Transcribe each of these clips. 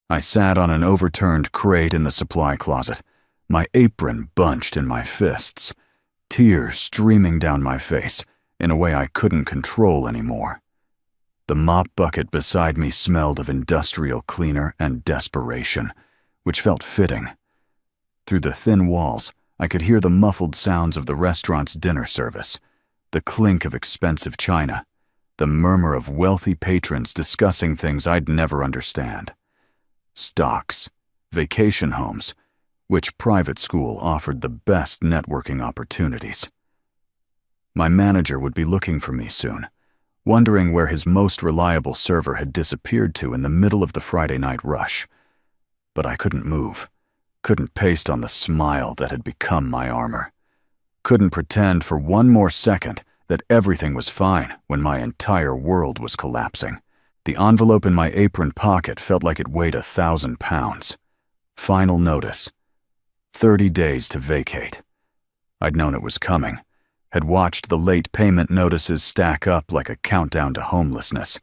I sat on an overturned crate in the supply closet, my apron bunched in my fists, tears streaming down my face in a way I couldn't control anymore. The mop bucket beside me smelled of industrial cleaner and desperation, which felt fitting. Through the thin walls, I could hear the muffled sounds of the restaurant's dinner service, the clink of expensive china, the murmur of wealthy patrons discussing things I'd never understand. Stocks, vacation homes, which private school offered the best networking opportunities. My manager would be looking for me soon, wondering where his most reliable server had disappeared to in the middle of the Friday night rush. But I couldn't move, couldn't paste on the smile that had become my armor, couldn't pretend for one more second that everything was fine when my entire world was collapsing. The envelope in my apron pocket felt like it weighed 1,000 pounds. Final notice. 30 days to vacate. I'd known it was coming, had watched the late payment notices stack up like a countdown to homelessness,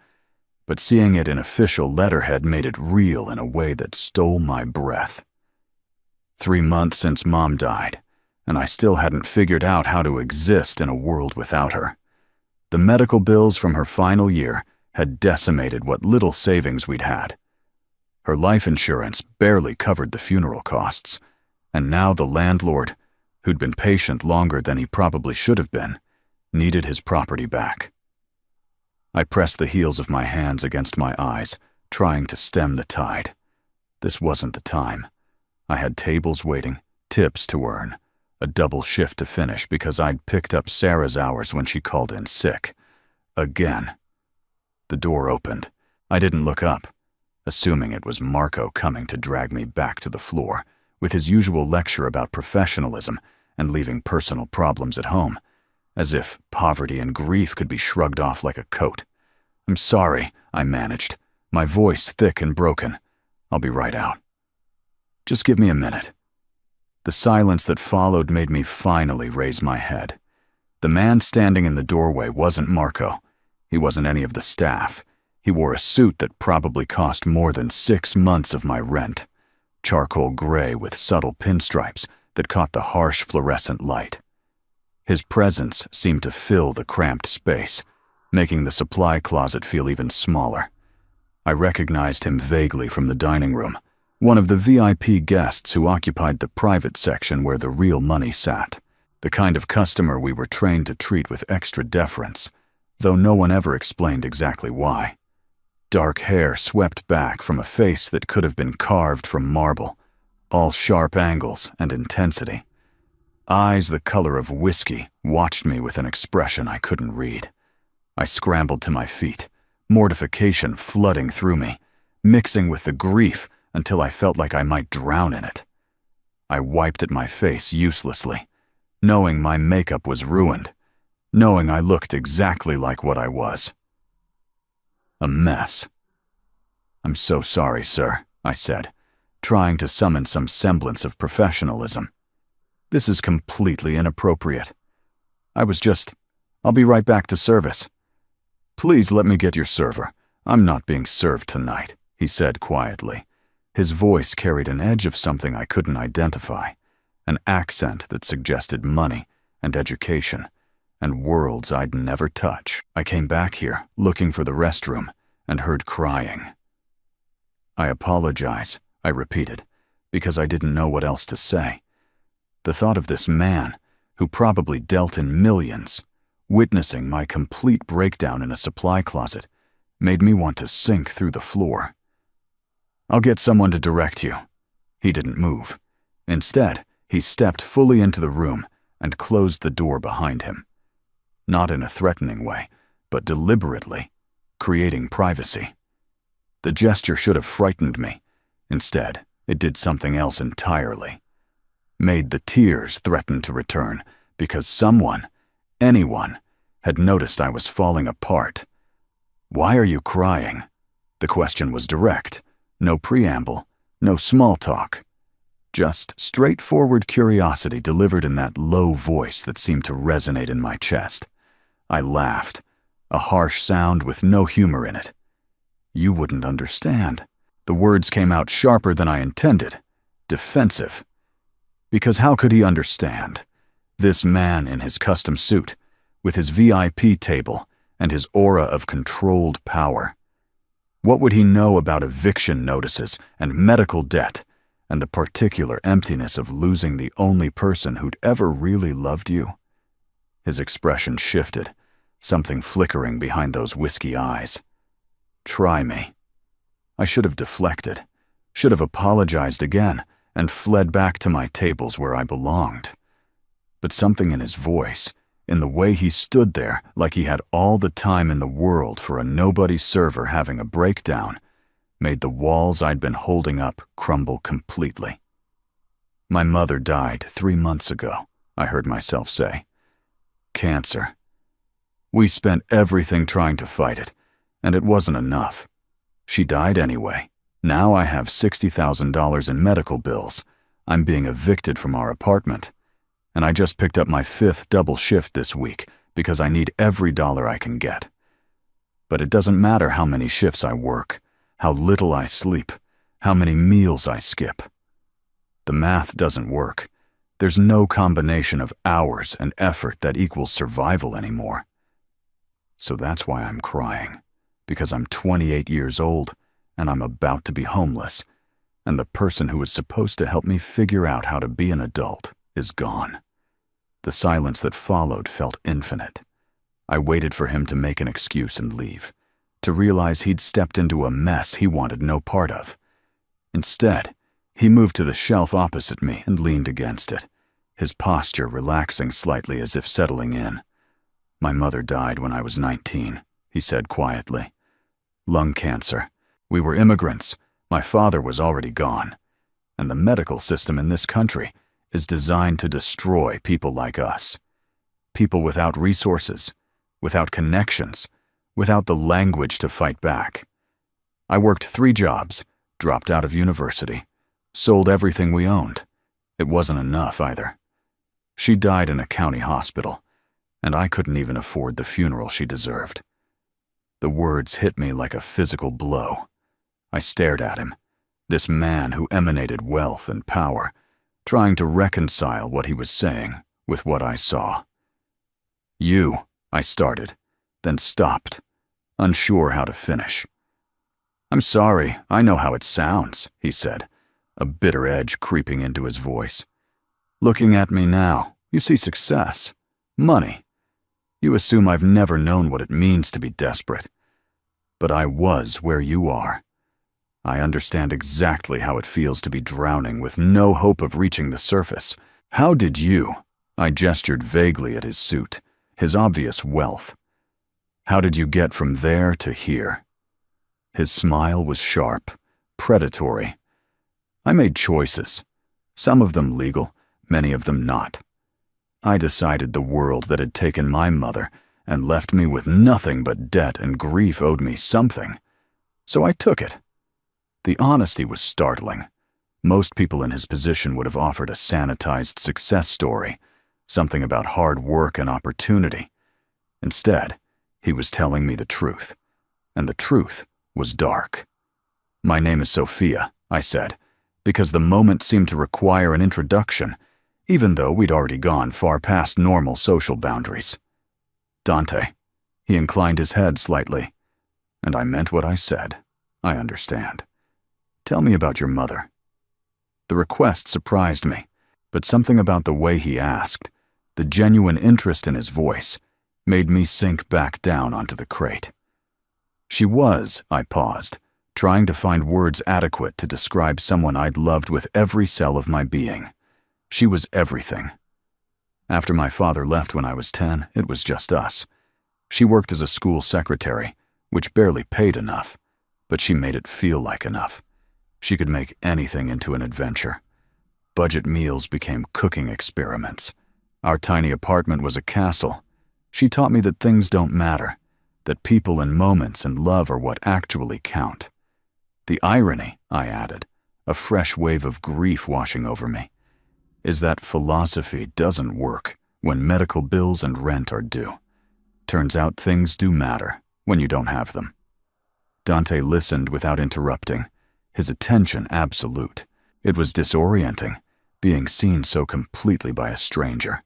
but seeing it in official letterhead made it real in a way that stole my breath. 3 months since Mom died, and I still hadn't figured out how to exist in a world without her. The medical bills from her final year had decimated what little savings we'd had. Her life insurance barely covered the funeral costs, and now the landlord, who'd been patient longer than he probably should have been, needed his property back. I pressed the heels of my hands against my eyes, trying to stem the tide. This wasn't the time. I had tables waiting, tips to earn, a double shift to finish because I'd picked up Sarah's hours when she called in sick. Again. The door opened. I didn't look up, assuming it was Marco coming to drag me back to the floor with his usual lecture about professionalism and leaving personal problems at home, as if poverty and grief could be shrugged off like a coat. "I'm sorry," I managed, my voice thick and broken. "I'll be right out. Just give me a minute." The silence that followed made me finally raise my head. The man standing in the doorway wasn't Marco. He wasn't any of the staff. He wore a suit that probably cost more than 6 months of my rent, charcoal gray with subtle pinstripes that caught the harsh fluorescent light. His presence seemed to fill the cramped space, making the supply closet feel even smaller. I recognized him vaguely from the dining room, one of the VIP guests who occupied the private section where the real money sat, the kind of customer we were trained to treat with extra deference, though no one ever explained exactly why. Dark hair swept back from a face that could have been carved from marble, all sharp angles and intensity. Eyes the color of whiskey watched me with an expression I couldn't read. I scrambled to my feet, mortification flooding through me, mixing with the grief until I felt like I might drown in it. I wiped at my face uselessly, knowing my makeup was ruined, knowing I looked exactly like what I was. A mess. "I'm so sorry, sir," I said, trying to summon some semblance of professionalism. "This is completely inappropriate. I'll be right back to service." "Please let me get your server. I'm not being served tonight," he said quietly. His voice carried an edge of something I couldn't identify, an accent that suggested money and education and worlds I'd never touch. I came back here, looking for the restroom, and heard crying. "I apologize," I repeated, because I didn't know what else to say. The thought of this man, who probably dealt in millions, witnessing my complete breakdown in a supply closet, made me want to sink through the floor. "I'll get someone to direct you." He didn't move. Instead, he stepped fully into the room and closed the door behind him. Not in a threatening way, but deliberately, creating privacy. The gesture should have frightened me. Instead, it did something else entirely. Made the tears threaten to return because someone, anyone, had noticed I was falling apart. "Why are you crying?" The question was direct. No preamble, no small talk. Just straightforward curiosity delivered in that low voice that seemed to resonate in my chest. I laughed, a harsh sound with no humor in it. "You wouldn't understand. The words came out sharper than I intended. Defensive. Because how could he understand? This man in his custom suit, with his VIP table and his aura of controlled power. What would he know about eviction notices and medical debt and the particular emptiness of losing the only person who'd ever really loved you? His expression shifted, something flickering behind those whiskey eyes. Try me. I should have deflected, should have apologized again, and fled back to my tables where I belonged. But something in his voice, in the way he stood there like he had all the time in the world for a nobody server having a breakdown, made the walls I'd been holding up crumble completely. My mother died 3 months ago, I heard myself say. Cancer. We spent everything trying to fight it, and it wasn't enough. She died anyway. Now I have $60,000 in medical bills. I'm being evicted from our apartment. And I just picked up my 5th double shift this week because I need every dollar I can get. But it doesn't matter how many shifts I work, how little I sleep, how many meals I skip. The math doesn't work. There's no combination of hours and effort that equals survival anymore. So that's why I'm crying, because I'm 28 years old and I'm about to be homeless, and the person who was supposed to help me figure out how to be an adult is gone. The silence that followed felt infinite. I waited for him to make an excuse and leave, to realize he'd stepped into a mess he wanted no part of. Instead, he moved to the shelf opposite me and leaned against it, his posture relaxing slightly as if settling in. My mother died when I was 19, he said quietly. Lung cancer. We were immigrants. My father was already gone. And the medical system in this country is designed to destroy people like us. People without resources, without connections, without the language to fight back. I worked 3 jobs, dropped out of university, sold everything we owned. It wasn't enough either. She died in a county hospital, and I couldn't even afford the funeral she deserved. The words hit me like a physical blow. I stared at him, this man who emanated wealth and power, trying to reconcile what he was saying with what I saw. I started, then stopped, unsure how to finish. I'm sorry, I know how it sounds, he said, a bitter edge creeping into his voice. Looking at me now, you see success, money. You assume I've never known what it means to be desperate. But I was where you are. I understand exactly how it feels to be drowning with no hope of reaching the surface. How did you? I gestured vaguely at his suit, his obvious wealth. How did you get from there to here? His smile was sharp, predatory. I made choices, some of them legal, many of them not. I decided the world that had taken my mother and left me with nothing but debt and grief owed me something. So I took it. The honesty was startling. Most people in his position would have offered a sanitized success story, something about hard work and opportunity. Instead, he was telling me the truth, and the truth was dark. My name is Sophia, I said, because the moment seemed to require an introduction, even though we'd already gone far past normal social boundaries. Dante. He inclined his head slightly. And I meant what I said. I understand. Tell me about your mother. The request surprised me, but something about the way he asked, the genuine interest in his voice, made me sink back down onto the crate. She was, I paused, trying to find words adequate to describe someone I'd loved with every cell of my being. She was everything. After my father left when I was 10, it was just us. She worked as a school secretary, which barely paid enough, but she made it feel like enough. She could make anything into an adventure. Budget meals became cooking experiments. Our tiny apartment was a castle. She taught me that things don't matter, that people and moments and love are what actually count. The irony, I added, a fresh wave of grief washing over me, is that philosophy doesn't work when medical bills and rent are due. Turns out things do matter when you don't have them. Dante listened without interrupting, his attention absolute. It was disorienting, being seen so completely by a stranger.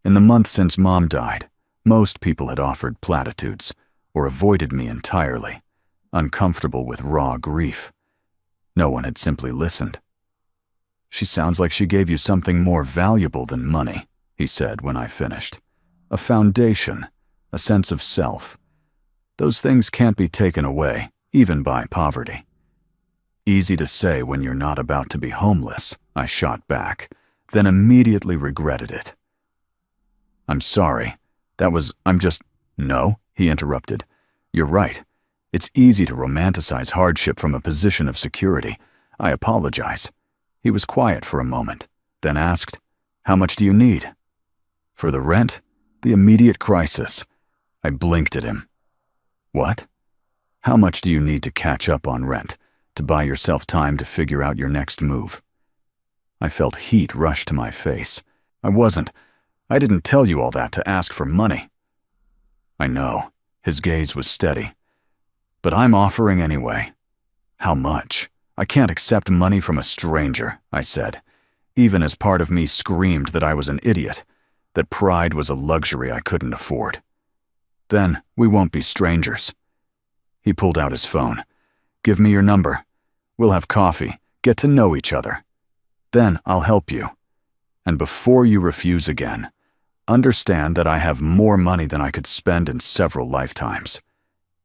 In the month since Mom died, most people had offered platitudes or avoided me entirely, uncomfortable with raw grief. No one had simply listened. "She sounds like she gave you something more valuable than money," he said when I finished. "A foundation, a sense of self. Those things can't be taken away, even by poverty." "Easy to say when you're not about to be homeless," I shot back, then immediately regretted it. "I'm sorry. No," he interrupted. "You're right. It's easy to romanticize hardship from a position of security. I apologize." He was quiet for a moment, then asked, "How much do you need?" "For the rent? The immediate crisis." I blinked at him. "What? How much do you need to catch up on rent, to buy yourself time to figure out your next move?" I felt heat rush to my face. I didn't tell you all that to ask for money." "I know." His gaze was steady. "But I'm offering anyway." "How much?" "I can't accept money from a stranger," I said, even as part of me screamed that I was an idiot, that pride was a luxury I couldn't afford. "Then we won't be strangers." He pulled out his phone. "Give me your number. We'll have coffee, get to know each other. Then I'll help you. And before you refuse again, understand that I have more money than I could spend in several lifetimes.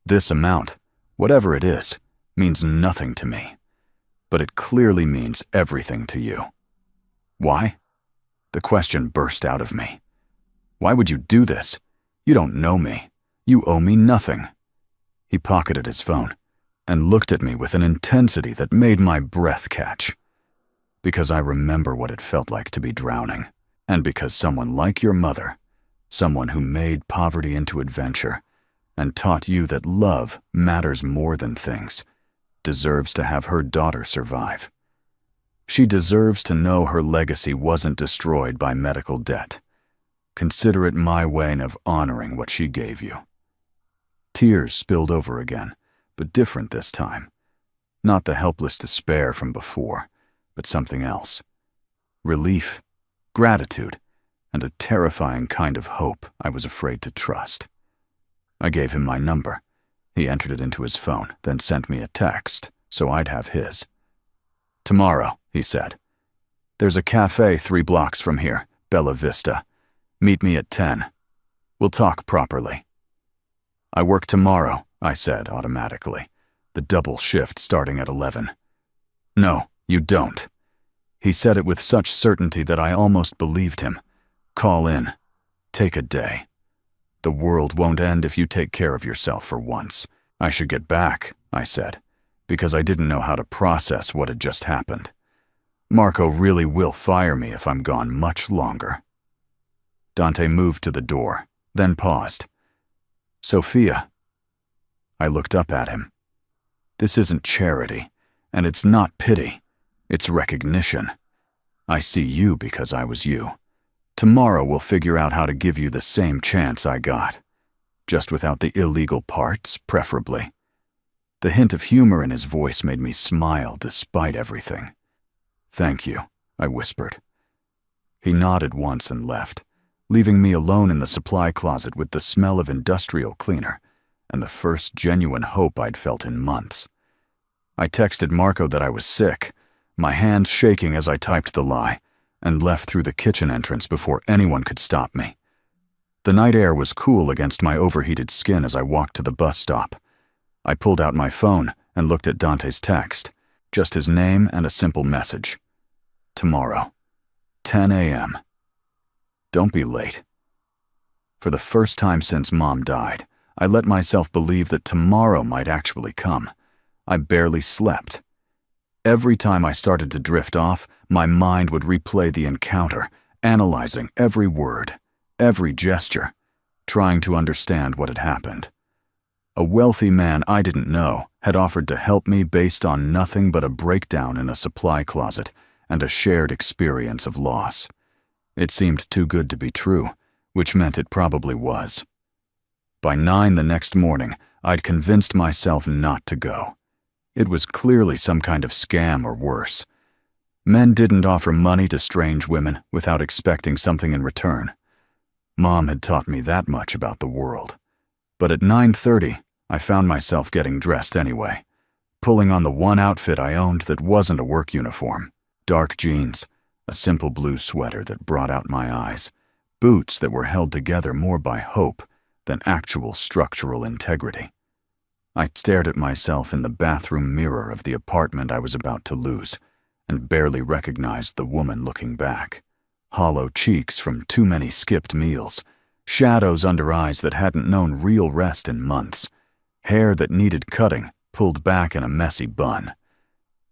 This amount, whatever it is, means nothing to me. But it clearly means everything to you." "Why?" The question burst out of me. "Why would you do this? You don't know me. You owe me nothing." He pocketed his phone and looked at me with an intensity that made my breath catch. "Because I remember what it felt like to be drowning, and because someone like your mother, someone who made poverty into adventure and taught you that love matters more than things, deserves to have her daughter survive. She deserves to know her legacy wasn't destroyed by medical debt. Consider it my way of honoring what she gave you." Tears spilled over again, but different this time. Not the helpless despair from before, but something else. Relief, gratitude, and a terrifying kind of hope I was afraid to trust. I gave him my number. He entered it into his phone, then sent me a text, so I'd have his. "Tomorrow," he said. "There's a cafe 3 blocks from here, Bella Vista. Meet me at 10. We'll talk properly." "I work tomorrow," I said automatically, the double shift starting at 11. "No, you don't." He said it with such certainty that I almost believed him. "Call in. Take a day. The world won't end if you take care of yourself for once." "I should get back," I said, because I didn't know how to process what had just happened. Marco really will fire me if I'm gone much longer. Dante moved to the door, then paused. "Sophia." I looked up at him. "This isn't charity, and it's not pity. It's recognition. I see you because I was you. Tomorrow we'll figure out how to give you the same chance I got. Just without the illegal parts, preferably." The hint of humor in his voice made me smile despite everything. "Thank you," I whispered. He nodded once and left, leaving me alone in the supply closet with the smell of industrial cleaner and the first genuine hope I'd felt in months. I texted Marco that I was sick, my hands shaking as I typed the lie, and left through the kitchen entrance before anyone could stop me. The night air was cool against my overheated skin as I walked to the bus stop. I pulled out my phone and looked at Dante's text, just his name and a simple message. "Tomorrow, 10 a.m. Don't be late." For the first time since Mom died, I let myself believe that tomorrow might actually come. I barely slept. Every time I started to drift off, my mind would replay the encounter, analyzing every word, every gesture, trying to understand what had happened. A wealthy man I didn't know had offered to help me based on nothing but a breakdown in a supply closet and a shared experience of loss. It seemed too good to be true, which meant it probably was. By 9 the next morning, I'd convinced myself not to go. It was clearly some kind of scam or worse. Men didn't offer money to strange women without expecting something in return. Mom had taught me that much about the world. But at 9:30, I found myself getting dressed anyway, pulling on the one outfit I owned that wasn't a work uniform: dark jeans, a simple blue sweater that brought out my eyes, boots that were held together more by hope than actual structural integrity. I stared at myself in the bathroom mirror of the apartment I was about to lose, and barely recognized the woman looking back. Hollow cheeks from too many skipped meals, shadows under eyes that hadn't known real rest in months, hair that needed cutting, pulled back in a messy bun.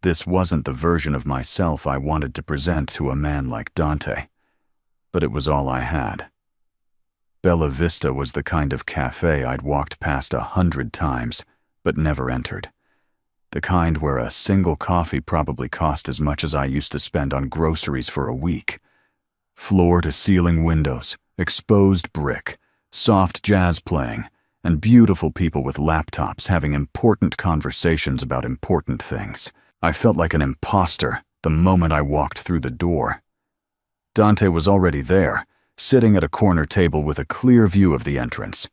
This wasn't the version of myself I wanted to present to a man like Dante, but it was all I had. Bella Vista was the kind of cafe I'd walked past 100 times, but never entered. The kind where a single coffee probably cost as much as I used to spend on groceries for a week. Floor-to-ceiling windows, exposed brick, soft jazz playing, and beautiful people with laptops having important conversations about important things. I felt like an imposter the moment I walked through the door. Dante was already there, sitting at a corner table with a clear view of the entrance.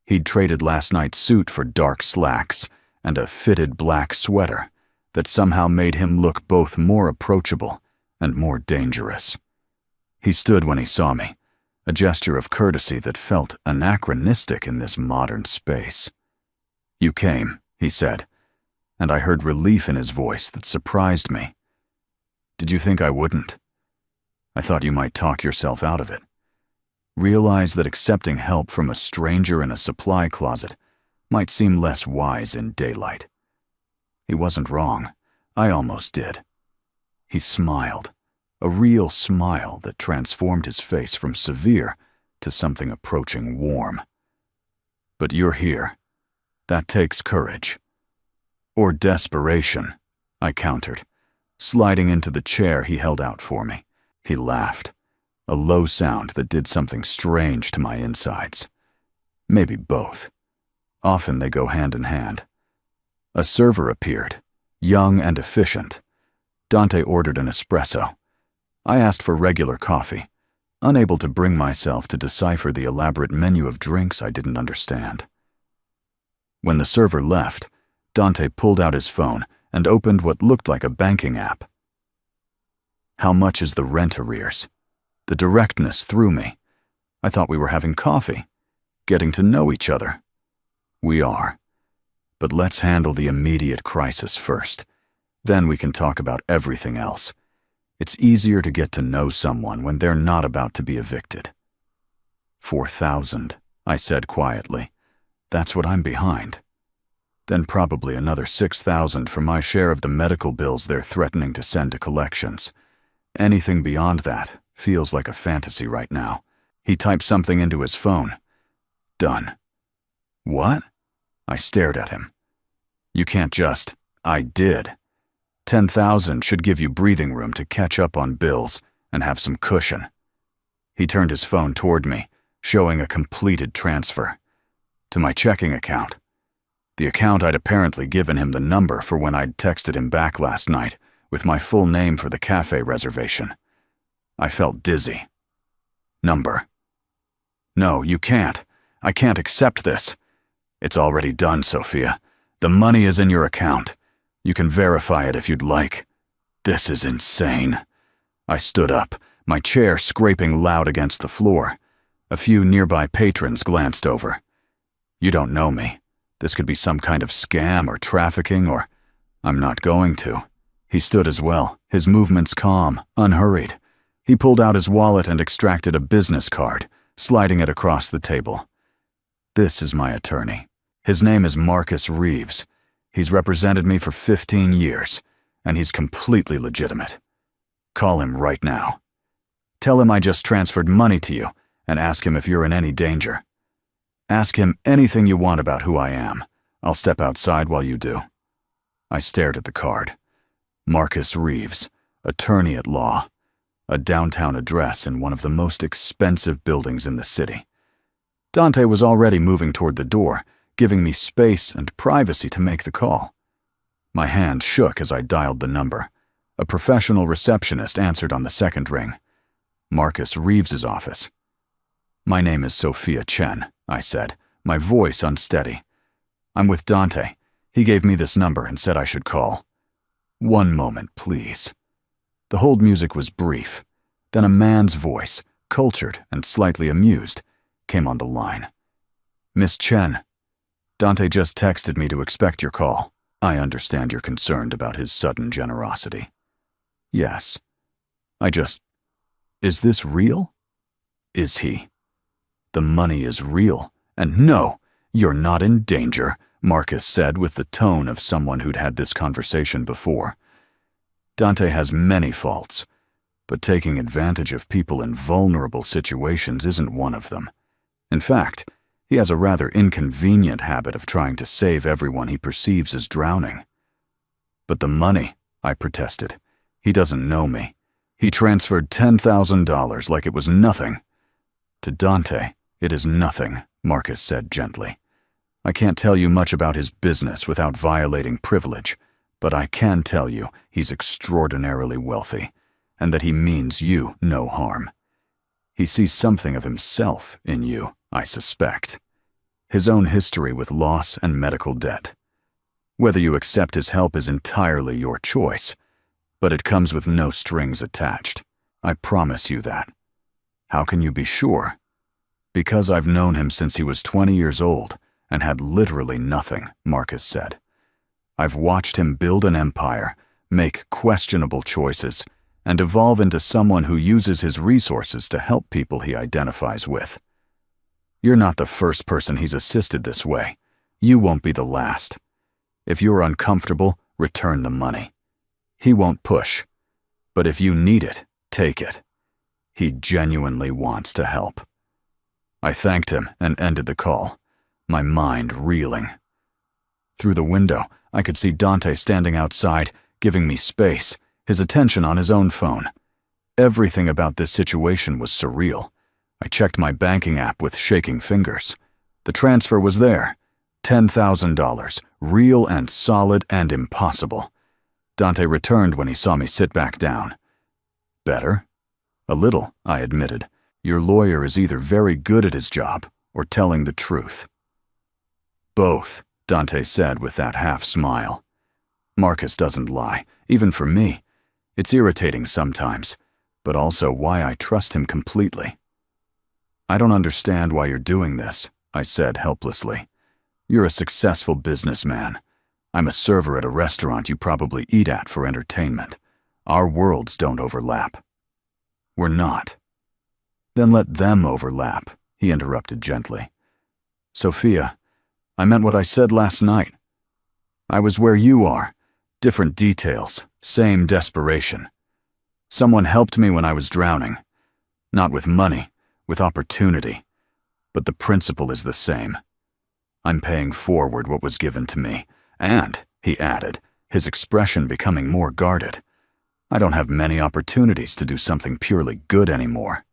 He'd traded last night's suit for dark slacks and a fitted black sweater that somehow made him look both more approachable and more dangerous. He stood when he saw me, a gesture of courtesy that felt anachronistic in this modern space. "You came," he said, and I heard relief in his voice that surprised me. "Did you think I wouldn't? I thought you might talk yourself out of it. Realize that accepting help from a stranger in a supply closet might seem less wise in daylight." He wasn't wrong. I almost did. He smiled, a real smile that transformed his face from severe to something approaching warm. "But you're here. That takes courage." "Or desperation," I countered, sliding into the chair he held out for me. He laughed, a low sound that did something strange to my insides. Maybe both. Often they go hand in hand. A server appeared, young and efficient. Dante ordered an espresso. I asked for regular coffee, unable to bring myself to decipher the elaborate menu of drinks I didn't understand. When the server left, Dante pulled out his phone and opened what looked like a banking app. "How much is the rent arrears?" The directness threw me. I thought we were having coffee, getting to know each other. We are. But let's handle the immediate crisis first. Then we can talk about everything else. It's easier to get to know someone when they're not about to be evicted. 4,000, I said quietly. That's what I'm behind. Then probably another 6,000 for my share of the medical bills they're threatening to send to collections. Anything beyond that feels like a fantasy right now. He typed something into his phone. Done. What? I stared at him. You can't just, I did. 10,000 should give you breathing room to catch up on bills and have some cushion. He turned his phone toward me, showing a completed transfer. To my checking account. The account I'd apparently given him the number for when I'd texted him back last night with my full name for the cafe reservation. I felt dizzy. Number. No, you can't. I can't accept this. It's already done, Sophia. The money is in your account. You can verify it if you'd like. This is insane. I stood up, my chair scraping loud against the floor. A few nearby patrons glanced over. You don't know me. This could be some kind of scam or trafficking or... I'm not going to. He stood as well, his movements calm, unhurried. He pulled out his wallet and extracted a business card, sliding it across the table. This is my attorney. His name is Marcus Reeves. He's represented me for 15 years, and he's completely legitimate. Call him right now. Tell him I just transferred money to you, and ask him if you're in any danger. Ask him anything you want about who I am. I'll step outside while you do. I stared at the card. Marcus Reeves, attorney at law. A downtown address in one of the most expensive buildings in the city. Dante was already moving toward the door, giving me space and privacy to make the call. My hand shook as I dialed the number. A professional receptionist answered on the second ring. Marcus Reeves's office. "My name is Sophia Chen," I said, my voice unsteady. "I'm with Dante. He gave me this number and said I should call." "One moment, please." The hold music was brief. Then a man's voice, cultured and slightly amused, came on the line. "Miss Chen, Dante just texted me to expect your call. I understand you're concerned about his sudden generosity." "Yes. Is this real?" "Is he?" "The money is real, and no, you're not in danger," Marcus said with the tone of someone who'd had this conversation before. "Dante has many faults, but taking advantage of people in vulnerable situations isn't one of them. In fact, he has a rather inconvenient habit of trying to save everyone he perceives as drowning." "But the money," I protested. "He doesn't know me. He transferred $10,000 like it was nothing." "To Dante, it is nothing," Marcus said gently. "I can't tell you much about his business without violating privilege, but I can tell you he's extraordinarily wealthy, and that he means you no harm. He sees something of himself in you, I suspect. His own history with loss and medical debt. Whether you accept his help is entirely your choice, but it comes with no strings attached. I promise you that." "How can you be sure?" "Because I've known him since he was 20 years old and had literally nothing," Marcus said. "I've watched him build an empire, make questionable choices, and evolve into someone who uses his resources to help people he identifies with. You're not the first person he's assisted this way. You won't be the last. If you're uncomfortable, return the money. He won't push, but if you need it, take it. He genuinely wants to help." I thanked him and ended the call, my mind reeling. Through the window, I could see Dante standing outside, giving me space, his attention on his own phone. Everything about this situation was surreal. I checked my banking app with shaking fingers. The transfer was there. $10,000, real and solid and impossible. Dante returned when he saw me sit back down. "Better?" "A little," I admitted. "Your lawyer is either very good at his job or telling the truth." "Both," Dante said with that half smile. "Marcus doesn't lie, even for me. It's irritating sometimes, but also why I trust him completely." "I don't understand why you're doing this," I said helplessly. "You're a successful businessman. I'm a server at a restaurant you probably eat at for entertainment. Our worlds don't overlap." "We're not." "Then let them overlap," he interrupted gently. "Sophia, I meant what I said last night. I was where you are. Different details, same desperation. Someone helped me when I was drowning. Not with money, with opportunity. But the principle is the same. I'm paying forward what was given to me, and," he added, his expression becoming more guarded, "I don't have many opportunities to do something purely good anymore."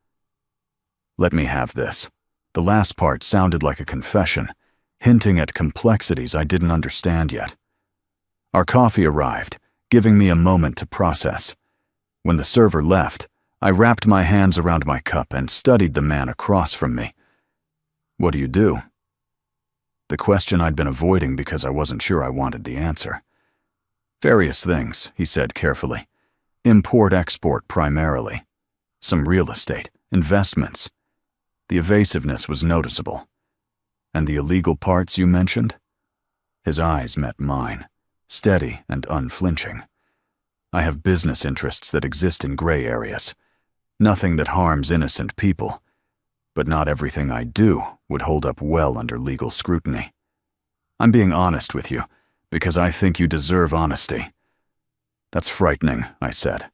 "Let me have this." The last part sounded like a confession, hinting at complexities I didn't understand yet. Our coffee arrived, giving me a moment to process. When the server left, I wrapped my hands around my cup and studied the man across from me. "What do you do?" The question I'd been avoiding because I wasn't sure I wanted the answer. "Various things," he said carefully. "Import-export primarily. Some real estate, investments." The evasiveness was noticeable. "And the illegal parts you mentioned?" His eyes met mine, steady and unflinching. "I have business interests that exist in gray areas. Nothing that harms innocent people. But not everything I do would hold up well under legal scrutiny. I'm being honest with you, because I think you deserve honesty." "That's frightening," I said.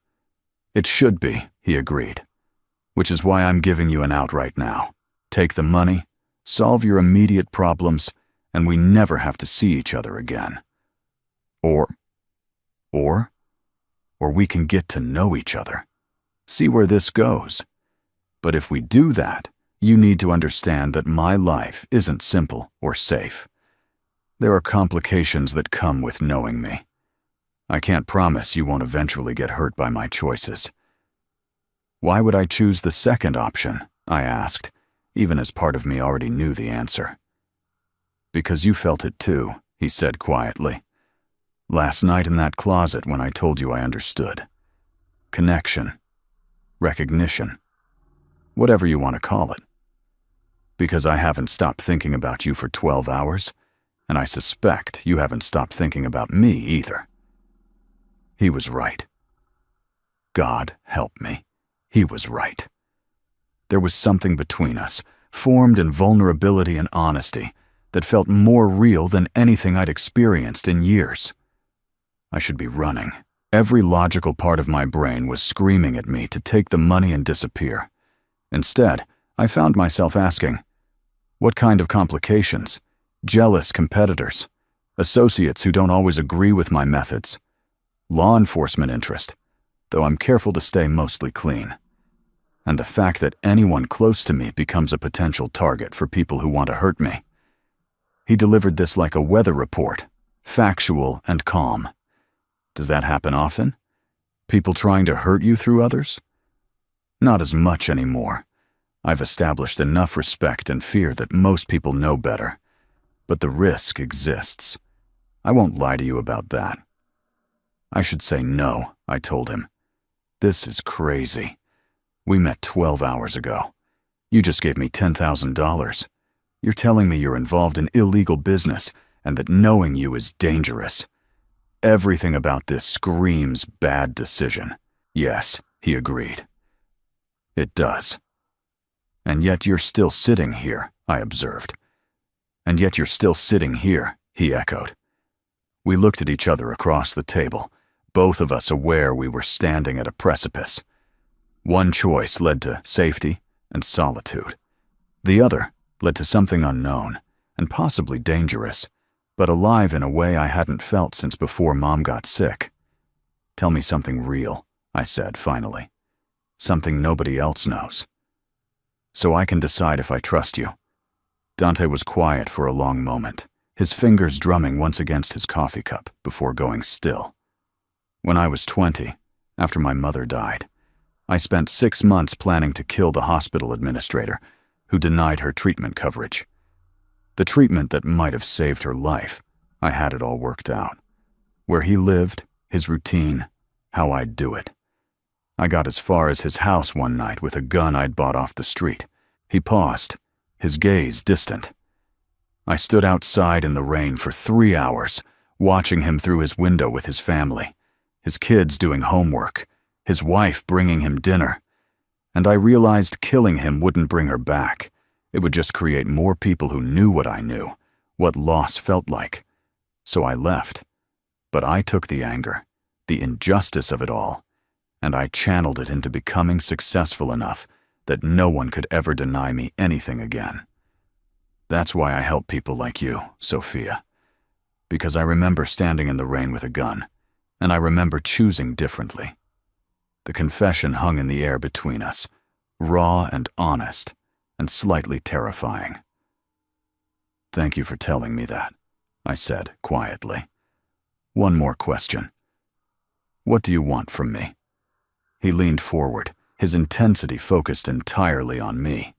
"It should be," he agreed. "Which is why I'm giving you an out right now. Take the money, solve your immediate problems, and we never have to see each other again. Or we can get to know each other. See where this goes. But if we do that, you need to understand that my life isn't simple or safe. There are complications that come with knowing me. I can't promise you won't eventually get hurt by my choices." "Why would I choose the second option?" I asked, even as part of me already knew the answer. "Because you felt it too," he said quietly. "Last night in that closet when I told you I understood. Connection. Recognition. Whatever you want to call it. Because I haven't stopped thinking about you for 12 hours, and I suspect you haven't stopped thinking about me either." He was right. God help me. He was right. There was something between us, formed in vulnerability and honesty, that felt more real than anything I'd experienced in years. I should be running. Every logical part of my brain was screaming at me to take the money and disappear. Instead, I found myself asking, what kind of complications? Jealous competitors? Associates who don't always agree with my methods? Law enforcement interest, though I'm careful to stay mostly clean. And the fact that anyone close to me becomes a potential target for people who want to hurt me. He delivered this like a weather report, factual and calm. Does that happen often? People trying to hurt you through others? Not as much anymore. I've established enough respect and fear that most people know better. But the risk exists. I won't lie to you about that. I should say no, I told him. This is crazy. We met 12 hours ago. You just gave me $10,000. You're telling me you're involved in illegal business and that knowing you is dangerous. Everything about this screams bad decision. Yes, he agreed. It does. And yet you're still sitting here, I observed. And yet you're still sitting here, he echoed. We looked at each other across the table, both of us aware we were standing at a precipice. One choice led to safety and solitude. The other led to something unknown and possibly dangerous, but alive in a way I hadn't felt since before Mom got sick. "Tell me something real," I said finally. "Something nobody else knows. So I can decide if I trust you." Dante was quiet for a long moment, his fingers drumming once against his coffee cup before going still. "When I was 20, after my mother died, I spent 6 months planning to kill the hospital administrator who denied her treatment coverage. The treatment that might have saved her life. I had it all worked out. Where he lived, his routine, how I'd do it. I got as far as his house one night with a gun I'd bought off the street. He paused, his gaze distant. I stood outside in the rain for 3 hours, watching him through his window with his family, his kids doing homework, his wife bringing him dinner. And I realized killing him wouldn't bring her back. It would just create more people who knew what I knew, what loss felt like. So I left. But I took the anger, the injustice of it all, and I channeled it into becoming successful enough that no one could ever deny me anything again. That's why I help people like you, Sophia. Because I remember standing in the rain with a gun, and I remember choosing differently. The confession hung in the air between us, raw and honest, and slightly terrifying. "Thank you for telling me that," I said quietly. "One more question. What do you want from me?" He leaned forward, his intensity focused entirely on me.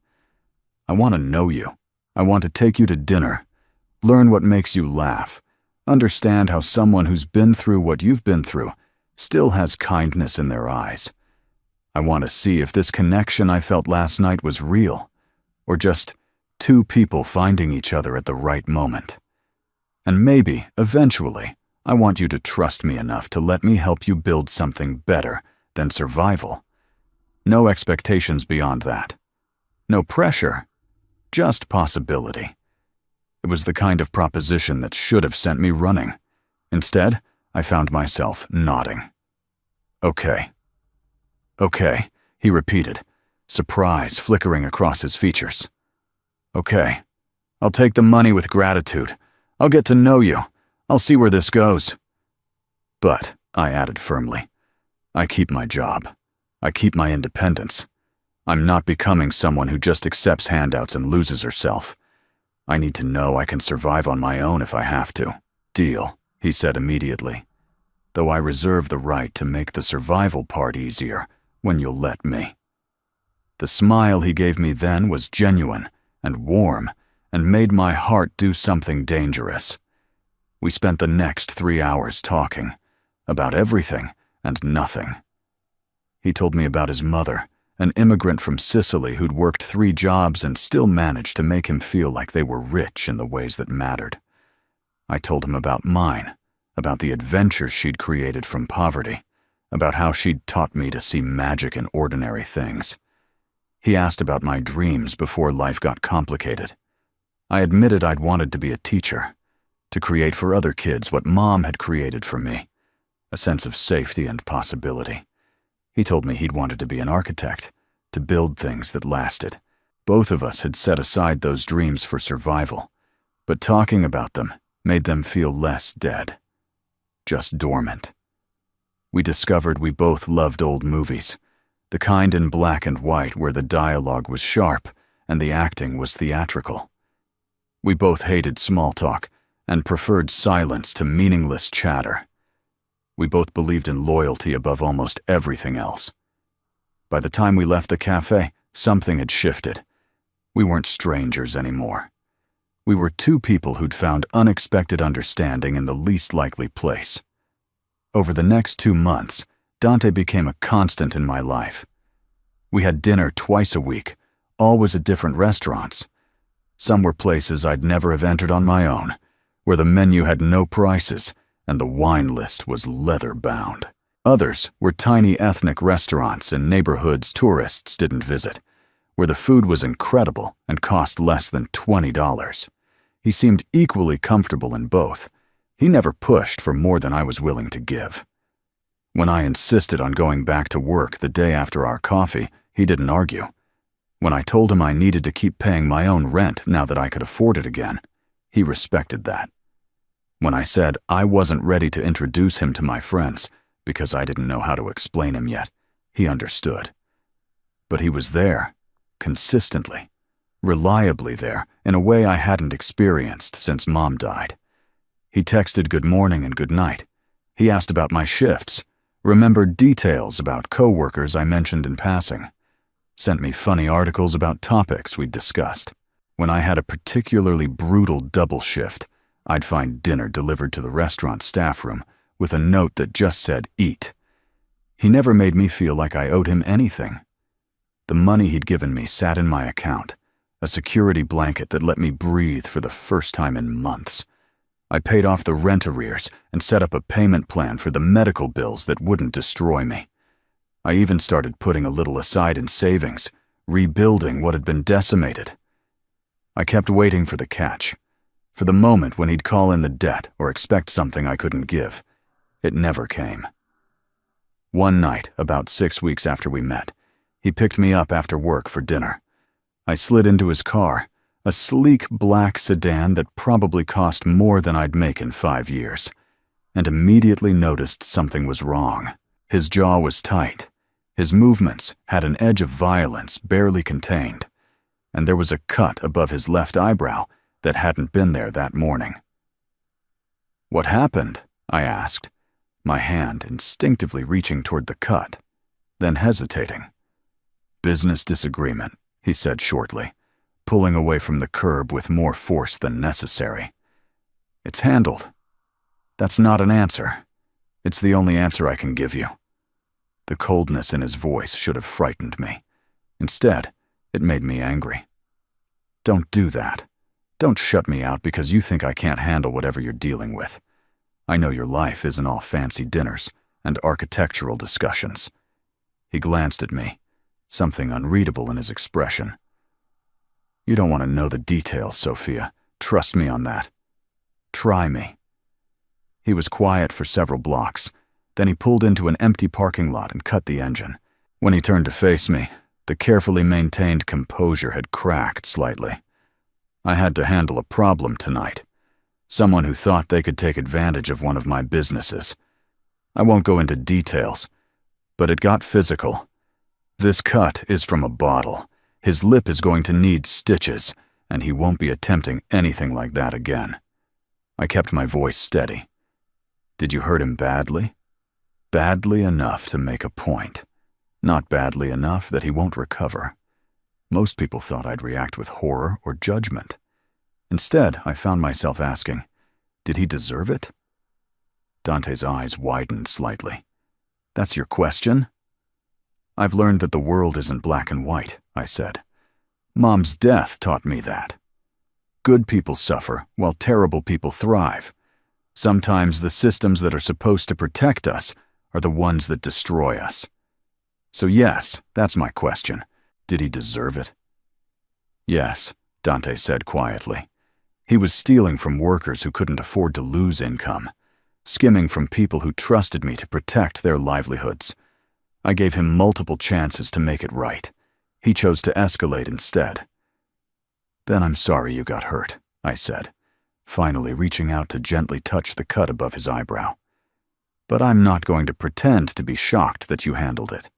"I want to know you. I want to take you to dinner, learn what makes you laugh, understand how someone who's been through what you've been through still has kindness in their eyes. I want to see if this connection I felt last night was real, or just two people finding each other at the right moment. And maybe, eventually, I want you to trust me enough to let me help you build something better than survival. No expectations beyond that. No pressure, just possibility." It was the kind of proposition that should have sent me running. Instead, I found myself nodding. Okay, he repeated, surprise flickering across his features. "Okay, I'll take the money with gratitude. I'll get to know you. I'll see where this goes." "But," I added firmly, "I keep my job. I keep my independence. I'm not becoming someone who just accepts handouts and loses herself. I need to know I can survive on my own if I have to." "Deal," he said immediately. though I reserve the right to make the survival part easier when you'll let me." The smile he gave me then was genuine and warm and made my heart do something dangerous. We spent the next 3 hours talking about everything and nothing. He told me about his mother, an immigrant from Sicily who'd worked 3 jobs and still managed to make him feel like they were rich in the ways that mattered. I told him about mine, about the adventures she'd created from poverty, about how she'd taught me to see magic in ordinary things. He asked about my dreams before life got complicated. I admitted I'd wanted to be a teacher, to create for other kids what Mom had created for me, a sense of safety and possibility. He told me he'd wanted to be an architect, to build things that lasted. Both of us had set aside those dreams for survival, but talking about them made them feel less dead, just dormant. We discovered we both loved old movies, the kind in black and white where the dialogue was sharp and the acting was theatrical. We both hated small talk and preferred silence to meaningless chatter. We both believed in loyalty above almost everything else. By the time we left the cafe, something had shifted. We weren't strangers anymore. We were 2 people who'd found unexpected understanding in the least likely place. Over the next 2 months, Dante became a constant in my life. We had dinner twice a week, always at different restaurants. Some were places I'd never have entered on my own, where the menu had no prices and the wine list was leather-bound. Others were tiny ethnic restaurants in neighborhoods tourists didn't visit, where the food was incredible and cost less than $20. He seemed equally comfortable in both. He never pushed for more than I was willing to give. When I insisted on going back to work the day after our coffee, he didn't argue. When I told him I needed to keep paying my own rent now that I could afford it again, he respected that. When I said I wasn't ready to introduce him to my friends because I didn't know how to explain him yet, he understood. But he was there, consistently, reliably there, in a way I hadn't experienced since Mom died. He texted good morning and good night. He asked about my shifts, remembered details about coworkers I mentioned in passing, sent me funny articles about topics we'd discussed. When I had a particularly brutal double shift, I'd find dinner delivered to the restaurant staff room with a note that just said, "Eat." He never made me feel like I owed him anything. The money he'd given me sat in my account, a security blanket that let me breathe for the first time in months. I paid off the rent arrears and set up a payment plan for the medical bills that wouldn't destroy me. I even started putting a little aside in savings, rebuilding what had been decimated. I kept waiting for the catch, for the moment when he'd call in the debt or expect something I couldn't give. It never came. One night, about 6 weeks after we met, he picked me up after work for dinner. I slid into his car, a sleek black sedan that probably cost more than I'd make in 5 years, and immediately noticed something was wrong. His jaw was tight. His movements had an edge of violence barely contained, and there was a cut above his left eyebrow that hadn't been there that morning. "What happened?" I asked, my hand instinctively reaching toward the cut, then hesitating. "Business disagreement," he said shortly, pulling away from the curb with more force than necessary. "It's handled." "That's not an answer. It's the only answer I can give you." The coldness in his voice should have frightened me. Instead, it made me angry. "Don't do that. Don't shut me out because you think I can't handle whatever you're dealing with. I know your life isn't all fancy dinners and architectural discussions." He glanced at me, something unreadable in his expression. "You don't want to know the details, Sophia. Trust me on that. Try me." He was quiet for several blocks. Then he pulled into an empty parking lot and cut the engine. When he turned to face me, the carefully maintained composure had cracked slightly. I had to handle a problem tonight. Someone who thought they could take advantage of one of my businesses. I won't go into details, but it got physical. This cut is from a bottle. His lip is going to need stitches, and he won't be attempting anything like that again. I kept my voice steady. "Did you hurt him badly?" Badly enough to make a point. Not badly enough that he won't recover. Most people thought I'd react with horror or judgment. Instead, I found myself asking, did he deserve it? Dante's eyes widened slightly. That's your question? I've learned that the world isn't black and white, I said. Mom's death taught me that. Good people suffer while terrible people thrive. Sometimes the systems that are supposed to protect us are the ones that destroy us. So yes, that's my question. Did he deserve it? Yes, Dante said quietly. He was stealing from workers who couldn't afford to lose income, skimming from people who trusted me to protect their livelihoods. I gave him multiple chances to make it right. He chose to escalate instead. Then I'm sorry you got hurt, I said, finally reaching out to gently touch the cut above his eyebrow. But I'm not going to pretend to be shocked that you handled it.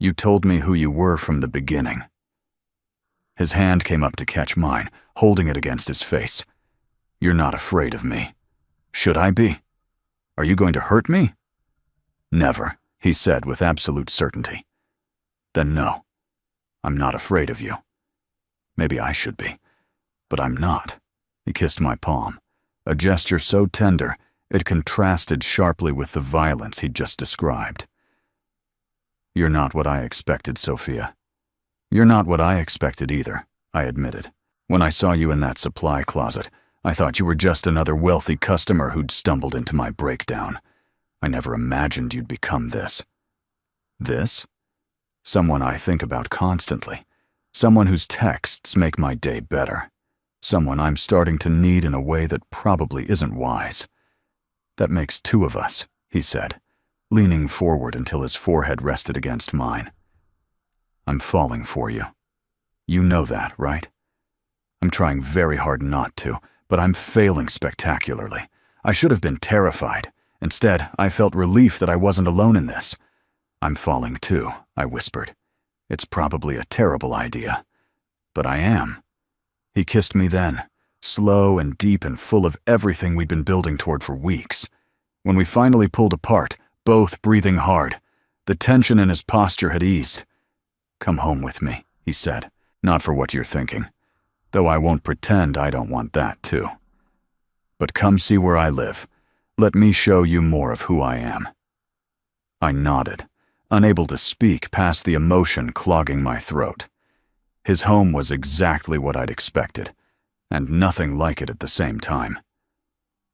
You told me who you were from the beginning. His hand came up to catch mine, holding it against his face. You're not afraid of me. Should I be? Are you going to hurt me? Never, he said with absolute certainty. Then no, I'm not afraid of you. Maybe I should be, but I'm not. He kissed my palm, a gesture so tender it contrasted sharply with the violence he'd just described. You're not what I expected, Sophia. You're not what I expected either, I admitted. When I saw you in that supply closet, I thought you were just another wealthy customer who'd stumbled into my breakdown. I never imagined you'd become this. This? Someone I think about constantly. Someone whose texts make my day better. Someone I'm starting to need in a way that probably isn't wise. That makes two of us, he said, leaning forward until his forehead rested against mine. I'm falling for you. You know that, right? I'm trying very hard not to, but I'm failing spectacularly. I should have been terrified. Instead, I felt relief that I wasn't alone in this. I'm falling too, I whispered. It's probably a terrible idea, but I am. He kissed me then, slow and deep and full of everything we'd been building toward for weeks. When we finally pulled apart, both breathing hard, the tension in his posture had eased. Come home with me, he said, not for what you're thinking, though I won't pretend I don't want that too. But come see where I live. Let me show you more of who I am. I nodded, unable to speak past the emotion clogging my throat. His home was exactly what I'd expected, and nothing like it at the same time.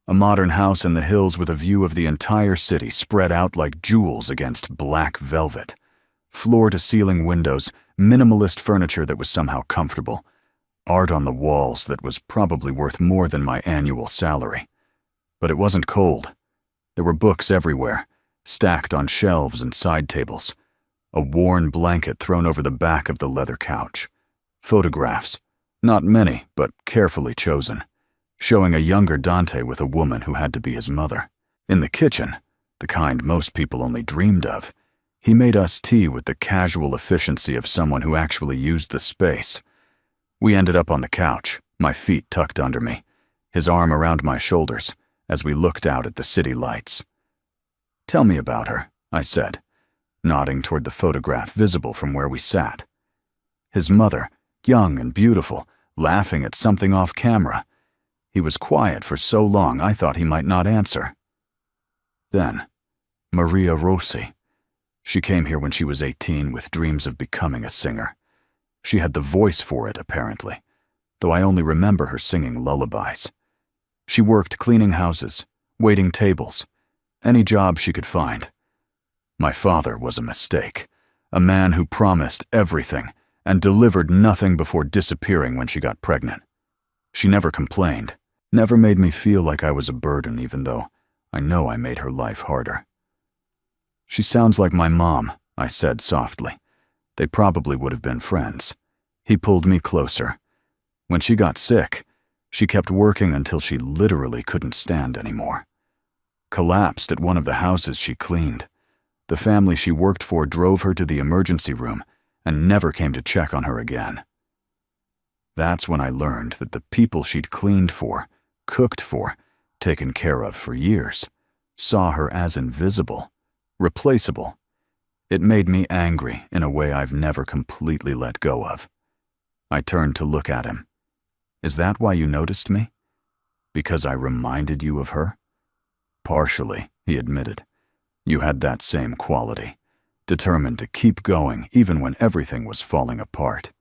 A modern house in the hills with a view of the entire city spread out like jewels against black velvet. Floor-to-ceiling windows, minimalist furniture that was somehow comfortable, art on the walls that was probably worth more than my annual salary. But it wasn't cold. There were books everywhere, stacked on shelves and side tables. A worn blanket thrown over the back of the leather couch. Photographs, not many, but carefully chosen, showing a younger Dante with a woman who had to be his mother. In the kitchen, the kind most people only dreamed of, he made us tea with the casual efficiency of someone who actually used the space. We ended up on the couch, my feet tucked under me, his arm around my shoulders, as we looked out at the city lights. Tell me about her, I said, nodding toward the photograph visible from where we sat. His mother, young and beautiful, laughing at something off camera. He was quiet for so long I thought he might not answer. Then, Maria Rossi. She came here when she was 18 with dreams of becoming a singer. She had the voice for it, apparently, though I only remember her singing lullabies. She worked cleaning houses, waiting tables, any job she could find. My father was a mistake, a man who promised everything and delivered nothing before disappearing when she got pregnant. She never complained, never made me feel like I was a burden, even though I know I made her life harder. She sounds like my mom, I said softly. They probably would have been friends. He pulled me closer. When she got sick, she kept working until she literally couldn't stand anymore. Collapsed at one of the houses she cleaned. The family she worked for drove her to the emergency room and never came to check on her again. That's when I learned that the people she'd cleaned for, cooked for, taken care of for years, saw her as invisible, replaceable. It made me angry in a way I've never completely let go of. I turned to look at him. Is that why you noticed me? Because I reminded you of her? Partially, he admitted. You had that same quality, determined to keep going even when everything was falling apart.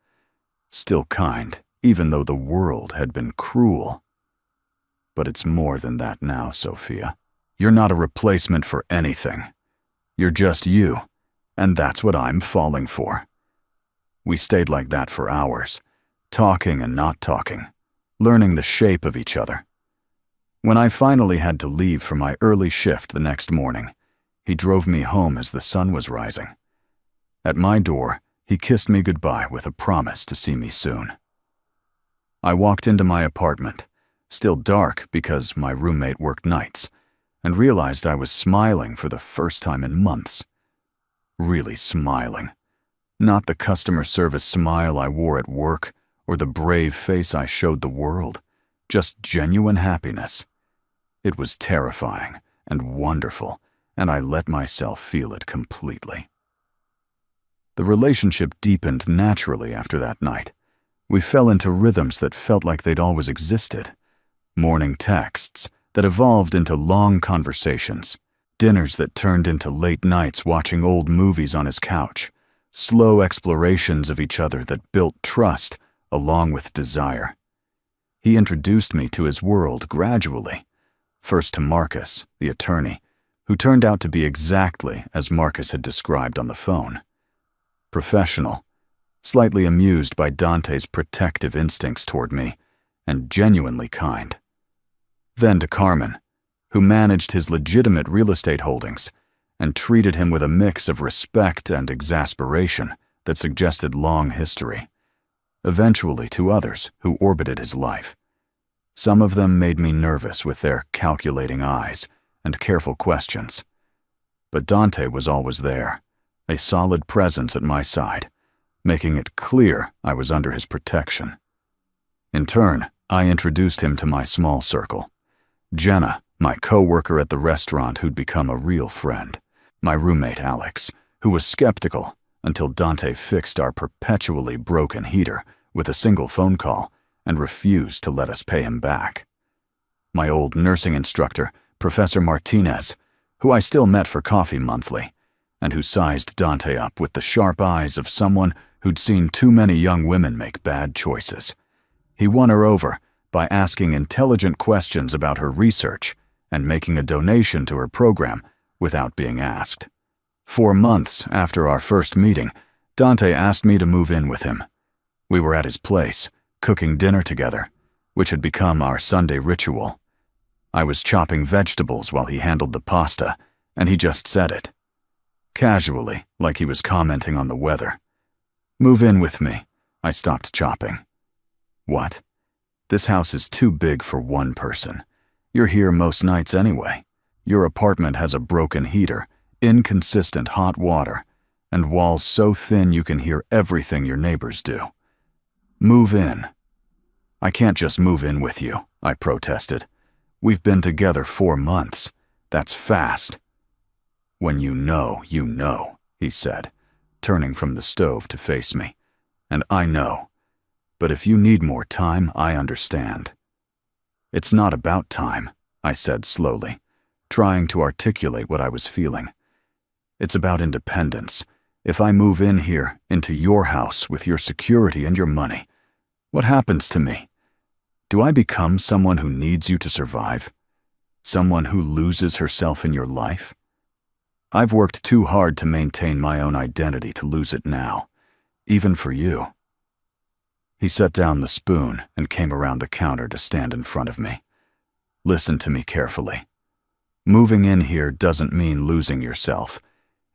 Still kind, even though the world had been cruel. But it's more than that now, Sophia. You're not a replacement for anything. You're just you, and that's what I'm falling for. We stayed like that for hours, talking and not talking, learning the shape of each other. When I finally had to leave for my early shift the next morning, he drove me home as the sun was rising. At my door, he kissed me goodbye with a promise to see me soon. I walked into my apartment, still dark because my roommate worked nights, and realized I was smiling for the first time in months. Really smiling. Not the customer service smile I wore at work or the brave face I showed the world, just genuine happiness. It was terrifying and wonderful, and I let myself feel it completely. The relationship deepened naturally after that night. We fell into rhythms that felt like they'd always existed. Morning texts that evolved into long conversations. Dinners that turned into late nights watching old movies on his couch. Slow explorations of each other that built trust along with desire. He introduced me to his world gradually. First to Marcus, the attorney, who turned out to be exactly as Marcus had described on the phone. Professional, slightly amused by Dante's protective instincts toward me, and genuinely kind. Then to Carmen, who managed his legitimate real estate holdings and treated him with a mix of respect and exasperation that suggested long history. Eventually to others who orbited his life. Some of them made me nervous with their calculating eyes and careful questions. But Dante was always there, a solid presence at my side, making it clear I was under his protection. In turn, I introduced him to my small circle. Jenna, my co-worker at the restaurant who'd become a real friend. My roommate Alex, who was skeptical until Dante fixed our perpetually broken heater with a single phone call and refused to let us pay him back. My old nursing instructor, Professor Martinez, who I still met for coffee monthly, and who sized Dante up with the sharp eyes of someone who'd seen too many young women make bad choices. He won her over by asking intelligent questions about her research and making a donation to her program without being asked. 4 months after our first meeting, Dante asked me to move in with him. We were at his place, cooking dinner together, which had become our Sunday ritual. I was chopping vegetables while he handled the pasta, and he just said it. Casually, like he was commenting on the weather. Move in with me. I stopped chopping. What? This house is too big for one person. You're here most nights anyway. Your apartment has a broken heater, inconsistent hot water, and walls so thin you can hear everything your neighbors do. Move in. I can't just move in with you, I protested. We've been together 4 months. That's fast. When you know, he said, turning from the stove to face me. And I know. But if you need more time, I understand. It's not about time, I said slowly, trying to articulate what I was feeling. It's about independence. If I move in here, into your house with your security and your money, what happens to me? Do I become someone who needs you to survive? Someone who loses herself in your life? I've worked too hard to maintain my own identity to lose it now, even for you. He set down the spoon and came around the counter to stand in front of me. Listen to me carefully. Moving in here doesn't mean losing yourself.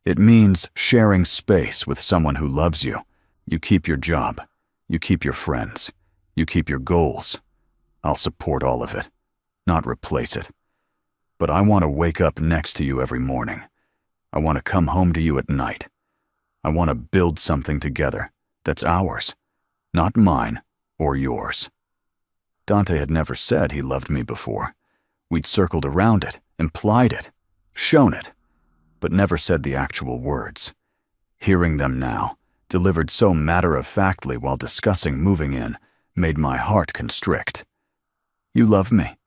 It means sharing space with someone who loves you. You keep your job. You keep your friends. You keep your goals. I'll support all of it, not replace it. But I want to wake up next to you every morning. I want to come home to you at night. I want to build something together that's ours, not mine or yours. Dante had never said he loved me before. We'd circled around it, implied it, shown it. but never said the actual words. Hearing them now, delivered so matter-of-factly while discussing moving in, made my heart constrict. You love me.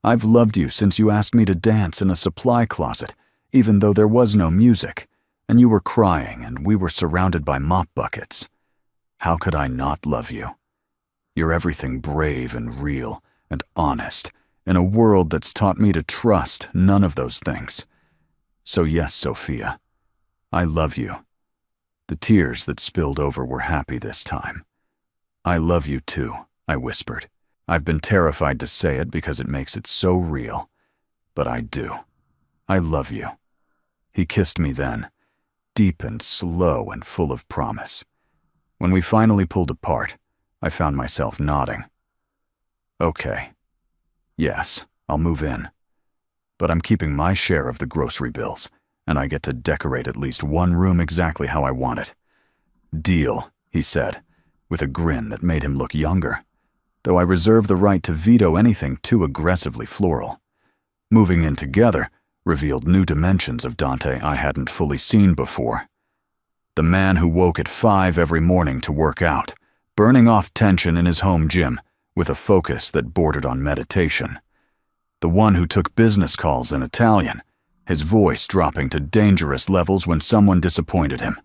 I've loved you since you asked me to dance in a supply closet, even though there was no music, and you were crying and we were surrounded by mop buckets. How could I not love you? You're everything brave and real and honest in a world that's taught me to trust none of those things. So yes, Sophia, I love you. The tears that spilled over were happy this time. I love you too, I whispered. I've been terrified to say it because it makes it so real. But I do. I love you. He kissed me then, deep and slow and full of promise. When we finally pulled apart, I found myself nodding. Okay. Yes, I'll move in. But I'm keeping my share of the grocery bills, and I get to decorate at least one room exactly how I want it. Deal, he said, with a grin that made him look younger, though I reserve the right to veto anything too aggressively floral. Moving in together revealed new dimensions of Dante I hadn't fully seen before. The man who woke at 5 every morning to work out, burning off tension in his home gym with a focus that bordered on meditation. The one who took business calls in Italian, his voice dropping to dangerous levels when someone disappointed him.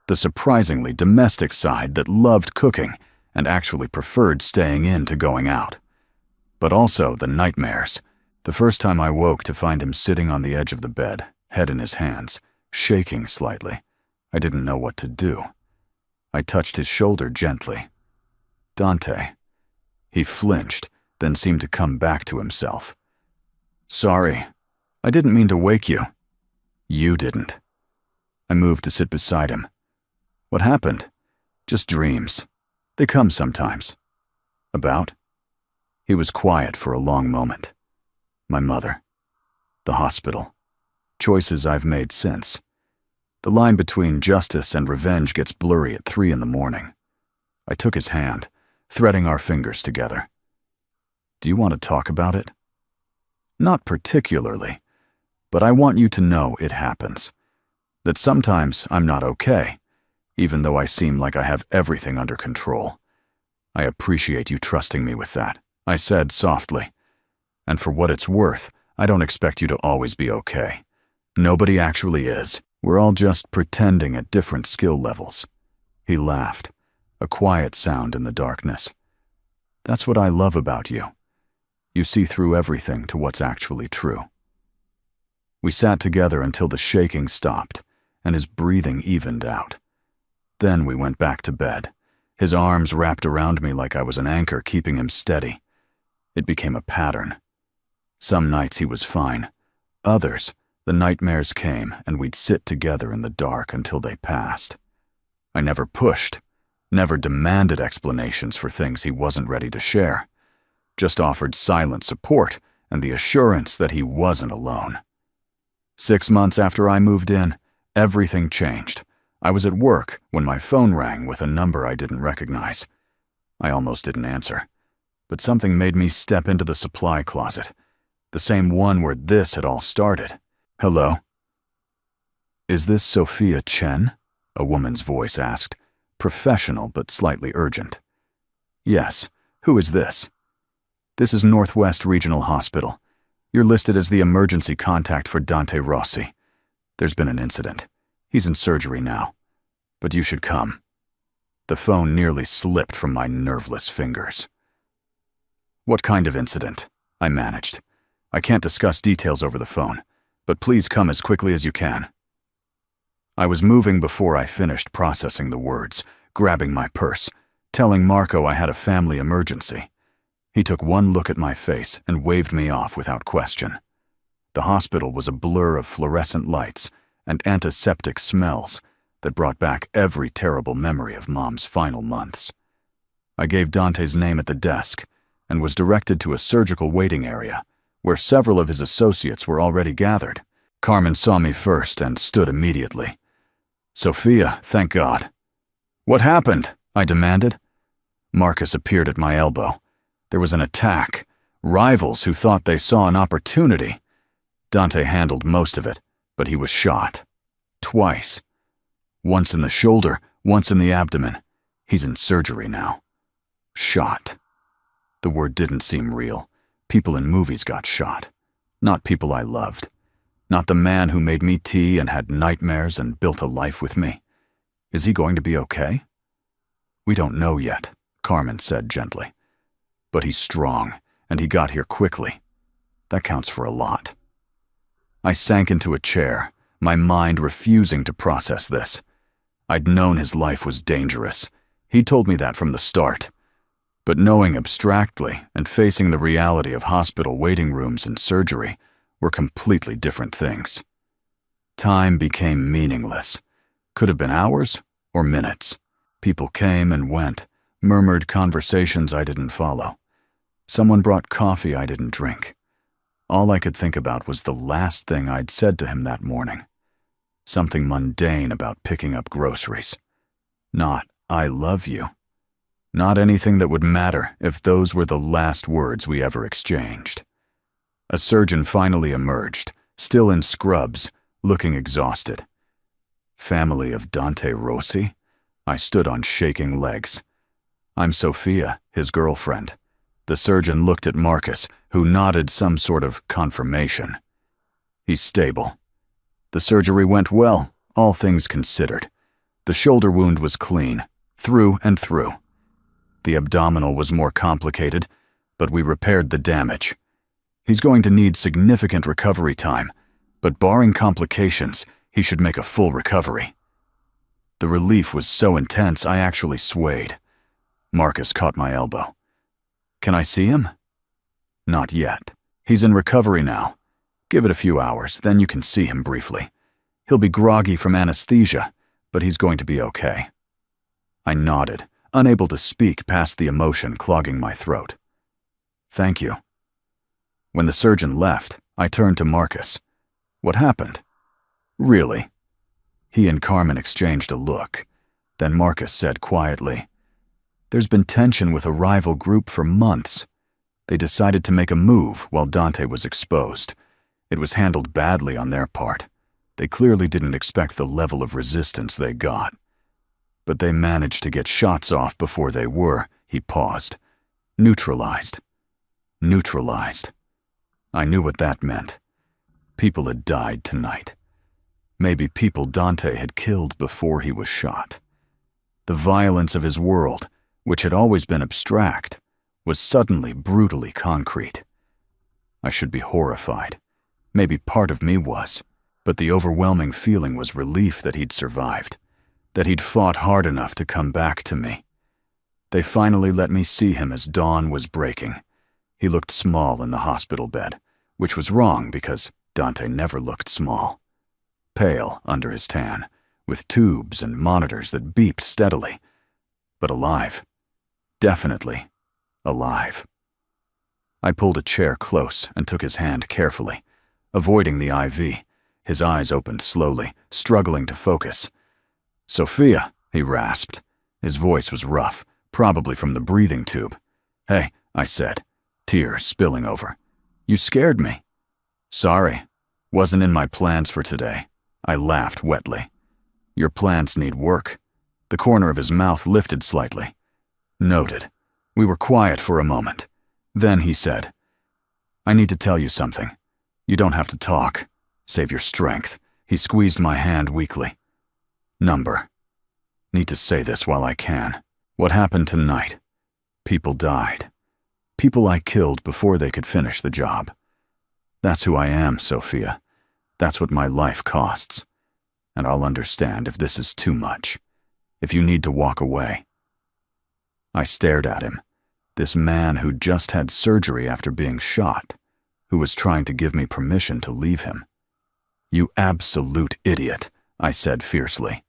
The surprisingly domestic side that loved cooking and actually preferred staying in to going out. But also the nightmares. The first time I woke to find him sitting on the edge of the bed, head in his hands, shaking slightly. I didn't know what to do. I touched his shoulder gently. Dante. He flinched, then seemed to come back to himself. Sorry, I didn't mean to wake you. You didn't. I moved to sit beside him. What happened? Just dreams. They come sometimes. About? He was quiet for a long moment. My mother. The hospital. Choices I've made since. The line between justice and revenge gets blurry at 3 in the morning. I took his hand, threading our fingers together. Do you want to talk about it? Not particularly, but I want you to know it happens. That sometimes I'm not okay, even though I seem like I have everything under control. I appreciate you trusting me with that, I said softly. And for what it's worth, I don't expect you to always be okay. Nobody actually is. We're all just pretending at different skill levels. He laughed, a quiet sound in the darkness. That's what I love about you. You see through everything to what's actually true. We sat together until the shaking stopped and his breathing evened out. Then we went back to bed, his arms wrapped around me like I was an anchor keeping him steady. It became a pattern. Some nights he was fine. Others, the nightmares came and we'd sit together in the dark until they passed. I never pushed, never demanded explanations for things he wasn't ready to share. Just offered silent support and the assurance that he wasn't alone. 6 months after I moved in, everything changed. I was at work when my phone rang with a number I didn't recognize. I almost didn't answer, but something made me step into the supply closet, the same one where this had all started. Hello? Is this Sophia Chen? A woman's voice asked, professional but slightly urgent. Yes. Who is this? This is Northwest Regional Hospital. You're listed as the emergency contact for Dante Rossi. There's been an incident. He's in surgery now. But you should come. The phone nearly slipped from my nerveless fingers. What kind of incident? I managed. I can't discuss details over the phone, but please come as quickly as you can. I was moving before I finished processing the words, grabbing my purse, telling Marco I had a family emergency. He took one look at my face and waved me off without question. The hospital was a blur of fluorescent lights and antiseptic smells that brought back every terrible memory of Mom's final months. I gave Dante's name at the desk and was directed to a surgical waiting area where several of his associates were already gathered. Carmen saw me first and stood immediately. Sophia, thank God. What happened? I demanded. Marcus appeared at my elbow. There was an attack. Rivals who thought they saw an opportunity. Dante handled most of it, But he was shot. Twice. Once in the shoulder, once in the abdomen. He's in surgery now. Shot. The word didn't seem real. People in movies got shot. Not people I loved. Not the man who made me tea and had nightmares and built a life with me. Is he going to be okay? We don't know yet, Carmen said gently. But he's strong, and he got here quickly. That counts for a lot. I sank into a chair, my mind refusing to process this. I'd known his life was dangerous. He told me that from the start. But knowing abstractly and facing the reality of hospital waiting rooms and surgery were completely different things. Time became meaningless. Could have been hours or minutes. People came and went, murmured conversations I didn't follow. Someone brought coffee I didn't drink. All I could think about was the last thing I'd said to him that morning. Something mundane about picking up groceries. Not, "I love you." Not anything that would matter if those were the last words we ever exchanged. A surgeon finally emerged, still in scrubs, looking exhausted. Family of Dante Rossi? I stood on shaking legs. I'm Sophia, his girlfriend. The surgeon looked at Marcus, who nodded some sort of confirmation. He's stable. The surgery went well, all things considered. The shoulder wound was clean, through and through. The abdominal was more complicated, but we repaired the damage. He's going to need significant recovery time, but barring complications, he should make a full recovery. The relief was so intense I actually swayed. Marcus caught my elbow. Can I see him? Not yet. He's in recovery now. Give it a few hours, then you can see him briefly. He'll be groggy from anesthesia, but he's going to be okay. I nodded, unable to speak past the emotion clogging my throat. Thank you. When the surgeon left, I turned to Marcus. What happened? Really? He and Carmen exchanged a look. Then Marcus said quietly, "There's been tension with a rival group for months. They decided to make a move while Dante was exposed. It was handled badly on their part. They clearly didn't expect the level of resistance they got. But they managed to get shots off before they were," he paused. Neutralized. Neutralized. I knew what that meant. People had died tonight. Maybe people Dante had killed before he was shot. The violence of his world, which had always been abstract, was suddenly brutally concrete. I should be horrified. Maybe part of me was, but the overwhelming feeling was relief that he'd survived, that he'd fought hard enough to come back to me. They finally let me see him as dawn was breaking. He looked small in the hospital bed, which was wrong because Dante never looked small. Pale under his tan, with tubes and monitors that beeped steadily, but alive. Definitely alive. I pulled a chair close and took his hand carefully, avoiding the IV. His eyes opened slowly, struggling to focus. "Sophia," he rasped. His voice was rough, probably from the breathing tube. "Hey," I said, tears spilling over. "You scared me." "Sorry. Wasn't in my plans for today." I laughed wetly. "Your plans need work." The corner of his mouth lifted slightly. "Noted." We were quiet for a moment. Then he said, "I need to tell you something. You don't have to talk. Save your strength." He squeezed my hand weakly. "Number. Need to say this while I can. What happened tonight? People died. People I killed before they could finish the job. That's who I am, Sophia. That's what my life costs. And I'll understand if this is too much. If you need to walk away." I stared at him. This man who just had surgery after being shot, who was trying to give me permission to leave him. "You absolute idiot," I said fiercely.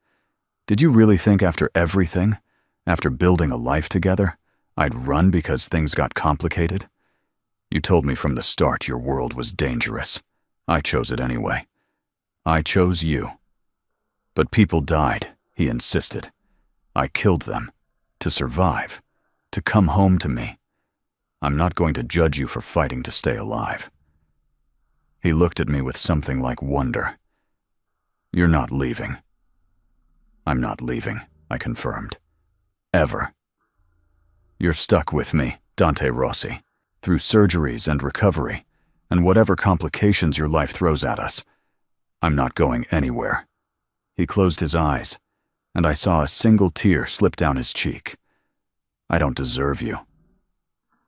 "Did you really think after everything, after building a life together, I'd run because things got complicated? You told me from the start your world was dangerous. I chose it anyway. I chose you." "But people died," he insisted. "I killed them. To survive. To come home to me. I'm not going to judge you for fighting to stay alive." He looked at me with something like wonder. You're not leaving." "I'm not leaving," I confirmed. "Ever. You're stuck with me, Dante Rossi, through surgeries and recovery, and whatever complications your life throws at us. I'm not going anywhere." He closed his eyes, and I saw a single tear slip down his cheek. "I don't deserve you."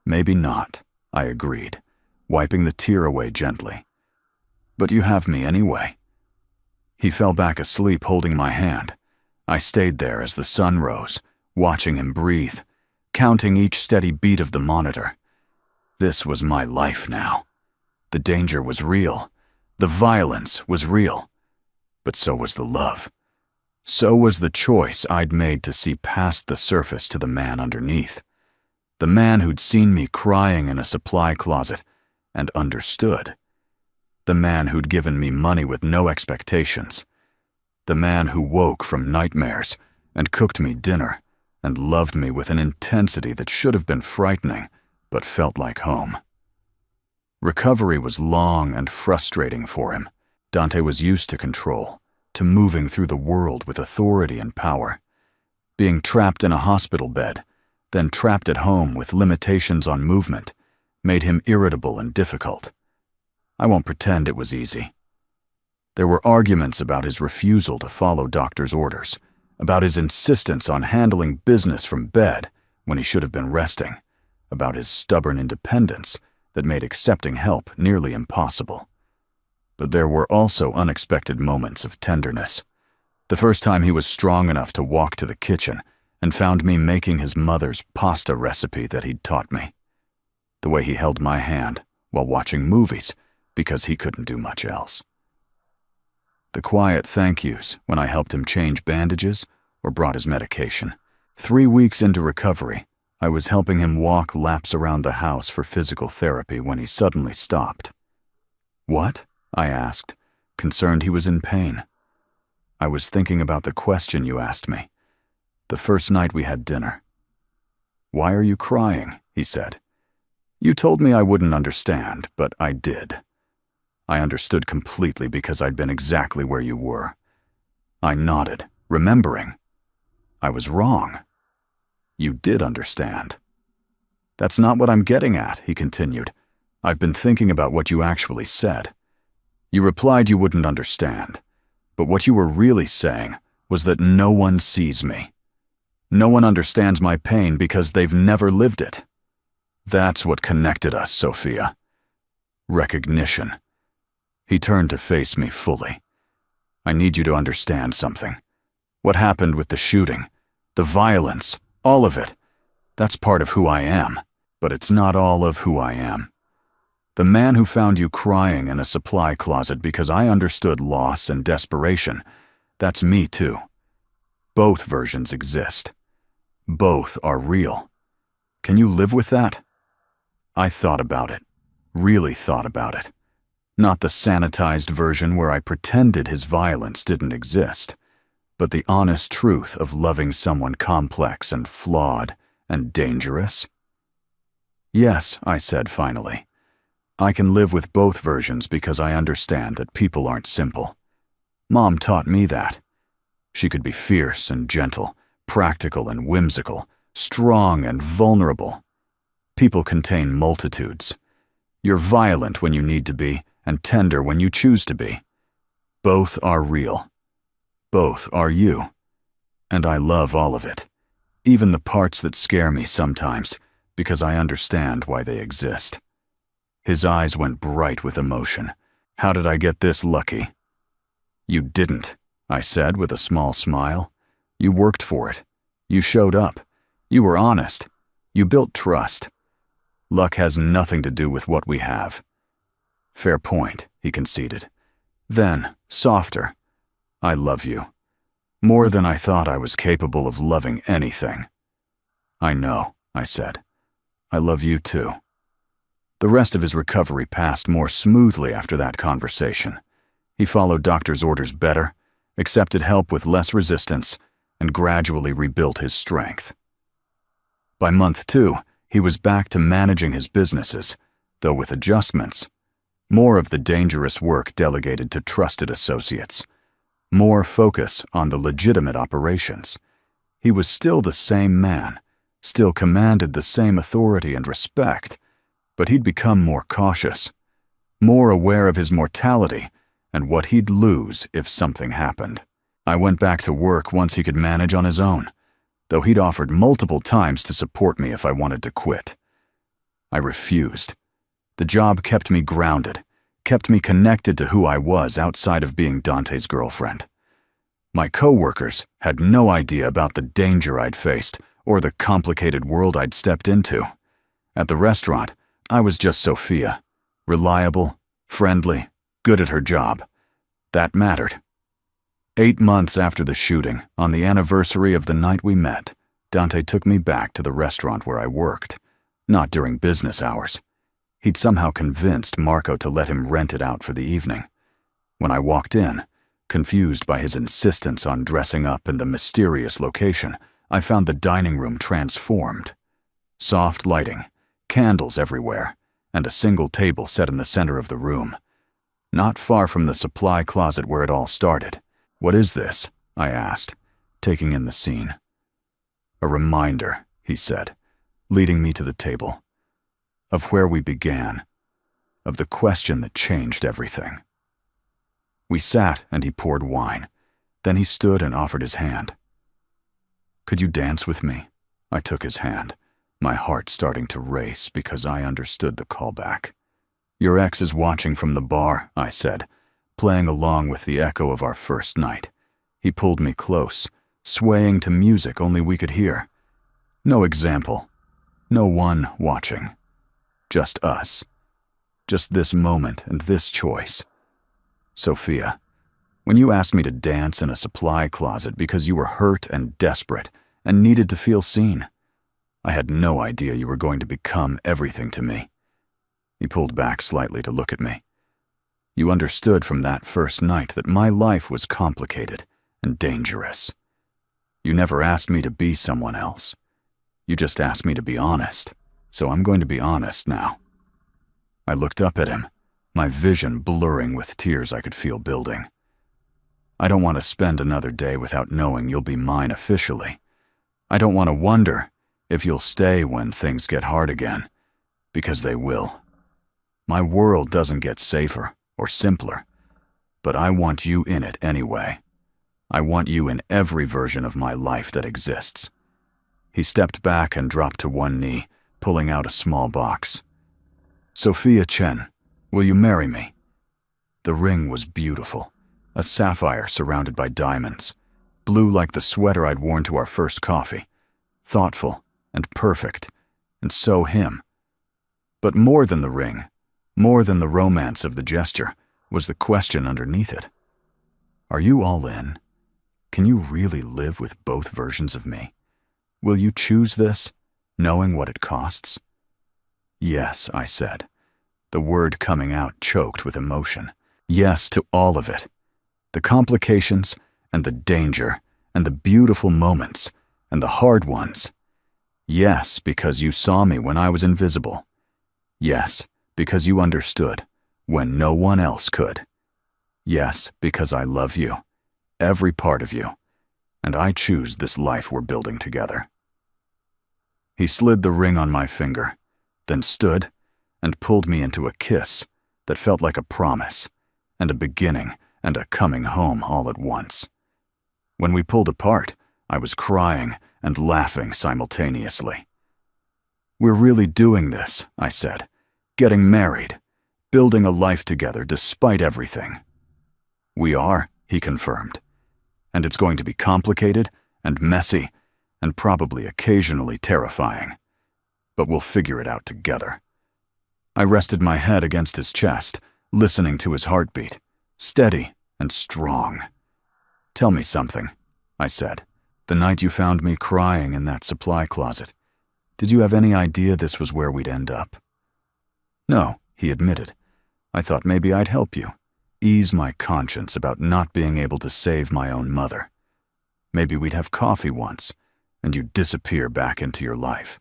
"Maybe not," I agreed, wiping the tear away gently. "But you have me anyway." He fell back asleep holding my hand. I stayed there as the sun rose, watching him breathe, counting each steady beat of the monitor. This was my life now. The danger was real. The violence was real. But so was the love. So was the choice I'd made to see past the surface to the man underneath. The man who'd seen me crying in a supply closet and understood. The man who'd given me money with no expectations. The man who woke from nightmares and cooked me dinner and loved me with an intensity that should have been frightening, but felt like home. Recovery was long and frustrating for him. Dante was used to control, to moving through the world with authority and power. Being trapped in a hospital bed, then trapped at home with limitations on movement, made him irritable and difficult. I won't pretend it was easy. There were arguments about his refusal to follow doctor's orders, about his insistence on handling business from bed when he should have been resting, about his stubborn independence that made accepting help nearly impossible. But there were also unexpected moments of tenderness. The first time he was strong enough to walk to the kitchen and found me making his mother's pasta recipe that he'd taught me. The way he held my hand while watching movies because he couldn't do much else. The quiet thank yous when I helped him change bandages or brought his medication. 3 weeks into recovery, I was helping him walk laps around the house for physical therapy when he suddenly stopped. "What?" I asked, concerned he was in pain. "I was thinking about the question you asked me, the first night we had dinner." "Why are you crying?" he said. "You told me I wouldn't understand, but I did. I understood completely because I'd been exactly where you were." I nodded, remembering. I was wrong. "You did understand." "That's not what I'm getting at," he continued. "I've been thinking about what you actually said. You replied you wouldn't understand, but what you were really saying was that no one sees me. No one understands my pain because they've never lived it. That's what connected us, Sophia. Recognition." He turned to face me fully. "I need you to understand something. What happened with the shooting, the violence, all of it, that's part of who I am, but it's not all of who I am. The man who found you crying in a supply closet because I understood loss and desperation, that's me too. Both versions exist. Both are real. Can you live with that?" I thought about it, really thought about it. Not the sanitized version where I pretended his violence didn't exist, but the honest truth of loving someone complex and flawed and dangerous. "Yes," I said finally. "I can live with both versions because I understand that people aren't simple. Mom taught me that. She could be fierce and gentle, practical and whimsical, strong and vulnerable. People contain multitudes. You're violent when you need to be, and tender when you choose to be. Both are real. Both are you. And I love all of it, even the parts that scare me sometimes, because I understand why they exist." His eyes went bright with emotion. "How did I get this lucky?" "You didn't," I said with a small smile. "You worked for it. You showed up. You were honest. You built trust. Luck has nothing to do with what we have." "Fair point," he conceded. Then, softer, "I love you. More than I thought I was capable of loving anything." "I know," I said. "I love you too." The rest of his recovery passed more smoothly after that conversation. He followed doctor's orders better, accepted help with less resistance, and gradually rebuilt his strength. By month 2, he was back to managing his businesses, though with adjustments. More of the dangerous work delegated to trusted associates. more focus on the legitimate operations. He was still the same man, still commanded the same authority and respect, but he'd become more cautious, more aware of his mortality and what he'd lose if something happened. I went back to work once he could manage on his own, though he'd offered multiple times to support me if I wanted to quit. I refused. The job kept me grounded, kept me connected to who I was outside of being Dante's girlfriend. My coworkers had no idea about the danger I'd faced or the complicated world I'd stepped into. At the restaurant, I was just Sophia, reliable, friendly, good at her job. That mattered. 8 months after the shooting, on the anniversary of the night we met, Dante took me back to the restaurant where I worked, not during business hours. He'd somehow convinced Marco to let him rent it out for the evening. When I walked in, confused by his insistence on dressing up in the mysterious location, I found the dining room transformed. Soft lighting, candles everywhere, and a single table set in the center of the room. Not far from the supply closet where it all started. "What is this?" I asked, taking in the scene. "A reminder," he said, leading me to the table. "Of where we began. Of the question that changed everything." We sat and he poured wine. Then he stood and offered his hand. "Could you dance with me?" I took his hand, my heart starting to race because I understood the callback. "Your ex is watching from the bar," I said, playing along with the echo of our first night. He pulled me close, swaying to music only we could hear. No example, no one watching. Just us. Just this moment and this choice. "Sophia, when you asked me to dance in a supply closet because you were hurt and desperate and needed to feel seen, I had no idea you were going to become everything to me." He pulled back slightly to look at me. "You understood from that first night that my life was complicated and dangerous. You never asked me to be someone else. You just asked me to be honest, so I'm going to be honest now." I looked up at him, my vision blurring with tears I could feel building. "I don't want to spend another day without knowing you'll be mine officially. I don't want to wonder if you'll stay when things get hard again, because they will. My world doesn't get safer or simpler, but I want you in it anyway. I want you in every version of my life that exists." He stepped back and dropped to one knee, pulling out a small box. "Sophia Chen, will you marry me?" The ring was beautiful, a sapphire surrounded by diamonds, blue like the sweater I'd worn to our first coffee, thoughtful and perfect, and so him. But more than the ring, more than the romance of the gesture, was the question underneath it. "Are you all in? Can you really live with both versions of me? Will you choose this, knowing what it costs?" "Yes," I said, the word coming out choked with emotion. "Yes to all of it. The complications and the danger and the beautiful moments and the hard ones. Yes, because you saw me when I was invisible. Yes, because you understood when no one else could. Yes, because I love you, every part of you, and I choose this life we're building together." He slid the ring on my finger, then stood and pulled me into a kiss that felt like a promise, and a beginning and a coming home all at once. When we pulled apart, I was crying and laughing simultaneously. "We're really doing this," I said, "getting married, building a life together despite everything." "We are," he confirmed, "and it's going to be complicated and messy and probably occasionally terrifying, but we'll figure it out together." I rested my head against his chest, listening to his heartbeat, steady and strong. "Tell me something," I said. "The night you found me crying in that supply closet, did you have any idea this was where we'd end up?" "No," he admitted. "I thought maybe I'd help you, ease my conscience about not being able to save my own mother. Maybe we'd have coffee once, and you'd disappear back into your life.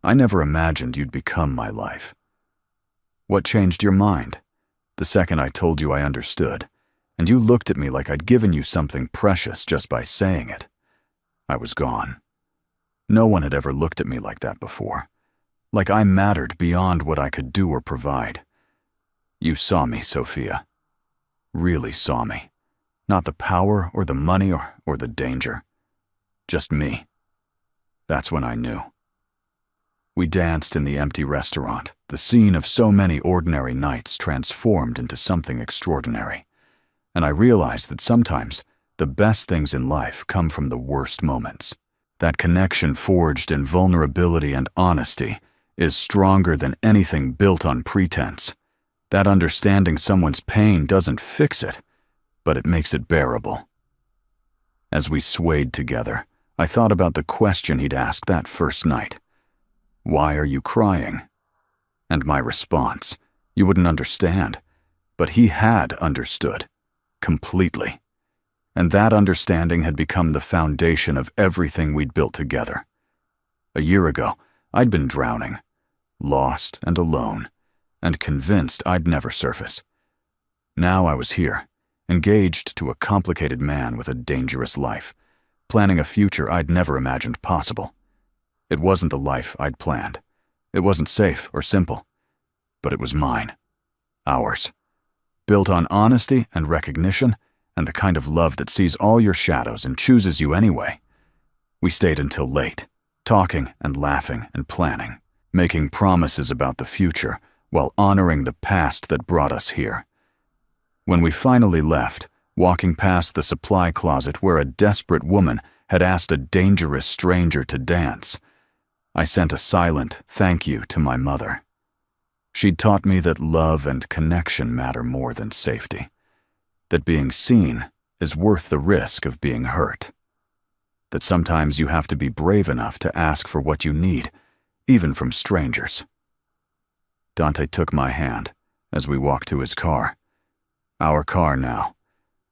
I never imagined you'd become my life. What changed your mind? The second I told you I understood, and you looked at me like I'd given you something precious just by saying it. I was gone. No one had ever looked at me like that before, like I mattered beyond what I could do or provide. You saw me, Sophia. Really saw me. Not the power or the money or the danger. Just me. That's when I knew. We danced in the empty restaurant, the scene of so many ordinary nights transformed into something extraordinary. And I realized that sometimes the best things in life come from the worst moments. That connection forged in vulnerability and honesty is stronger than anything built on pretense. That understanding someone's pain doesn't fix it, but it makes it bearable. As we swayed together, I thought about the question he'd asked that first night. Why are you crying? And my response, you wouldn't understand, but he had understood, completely. And that understanding had become the foundation of everything we'd built together. A year ago, I'd been drowning, lost and alone, and convinced I'd never surface. Now I was here, engaged to a complicated man with a dangerous life, planning a future I'd never imagined possible. It wasn't the life I'd planned. It wasn't safe or simple, but it was mine, ours, built on honesty and recognition and the kind of love that sees all your shadows and chooses you anyway. We stayed until late, talking and laughing and planning, making promises about the future while honoring the past that brought us here. When we finally left, walking past the supply closet where a desperate woman had asked a dangerous stranger to dance, I sent a silent thank you to my mother. She'd taught me that love and connection matter more than safety, that being seen is worth the risk of being hurt, that sometimes you have to be brave enough to ask for what you need, even from strangers. Dante took my hand as we walked to his car. Our car now,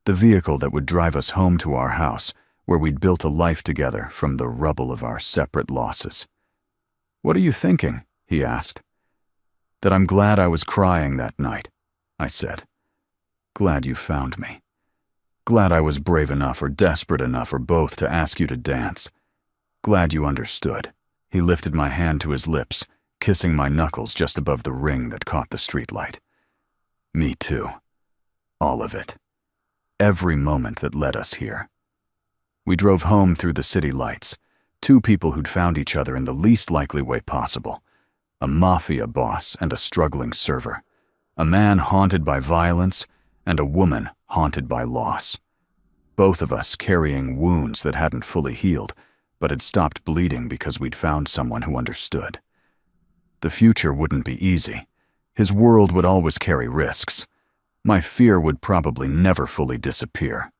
the vehicle that would drive us home to our house, where we'd built a life together from the rubble of our separate losses. "What are you thinking?" he asked. "That I'm glad I was crying that night," I said. "Glad you found me. Glad I was brave enough or desperate enough or both to ask you to dance. Glad you understood." He lifted my hand to his lips, kissing my knuckles just above the ring that caught the streetlight. Me too. All of it. Every moment that led us here. We drove home through the city lights, two people who'd found each other in the least likely way possible. A mafia boss and a struggling server. A man haunted by violence and a woman haunted by loss. Both of us carrying wounds that hadn't fully healed, but had stopped bleeding because we'd found someone who understood. The future wouldn't be easy. His world would always carry risks. My fear would probably never fully disappear.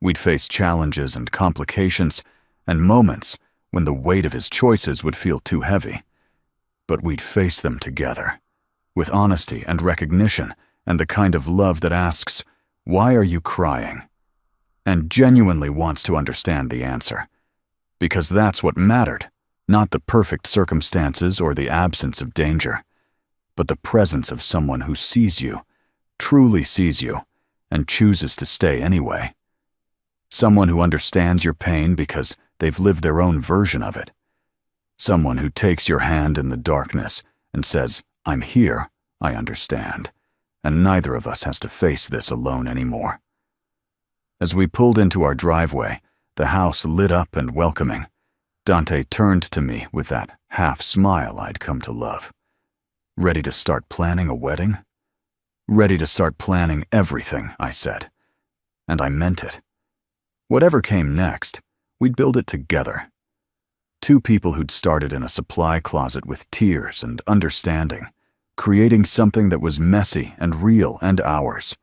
We'd face challenges and complications and moments when the weight of his choices would feel too heavy. But we'd face them together, with honesty and recognition and the kind of love that asks, "Why are you crying?" and genuinely wants to understand the answer. Because that's what mattered, not the perfect circumstances or the absence of danger, but the presence of someone who sees you, truly sees you, and chooses to stay anyway. Someone who understands your pain because they've lived their own version of it. Someone who takes your hand in the darkness and says, "I'm here, I understand," and neither of us has to face this alone anymore. As we pulled into our driveway, the house lit up and welcoming, Dante turned to me with that half-smile I'd come to love. "Ready to start planning a wedding?" "Ready to start planning everything," I said. And I meant it. Whatever came next, we'd build it together. Two people who'd started in a supply closet with tears and understanding, creating something that was messy and real and ours.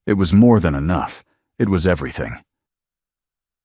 It was more than enough. It was everything.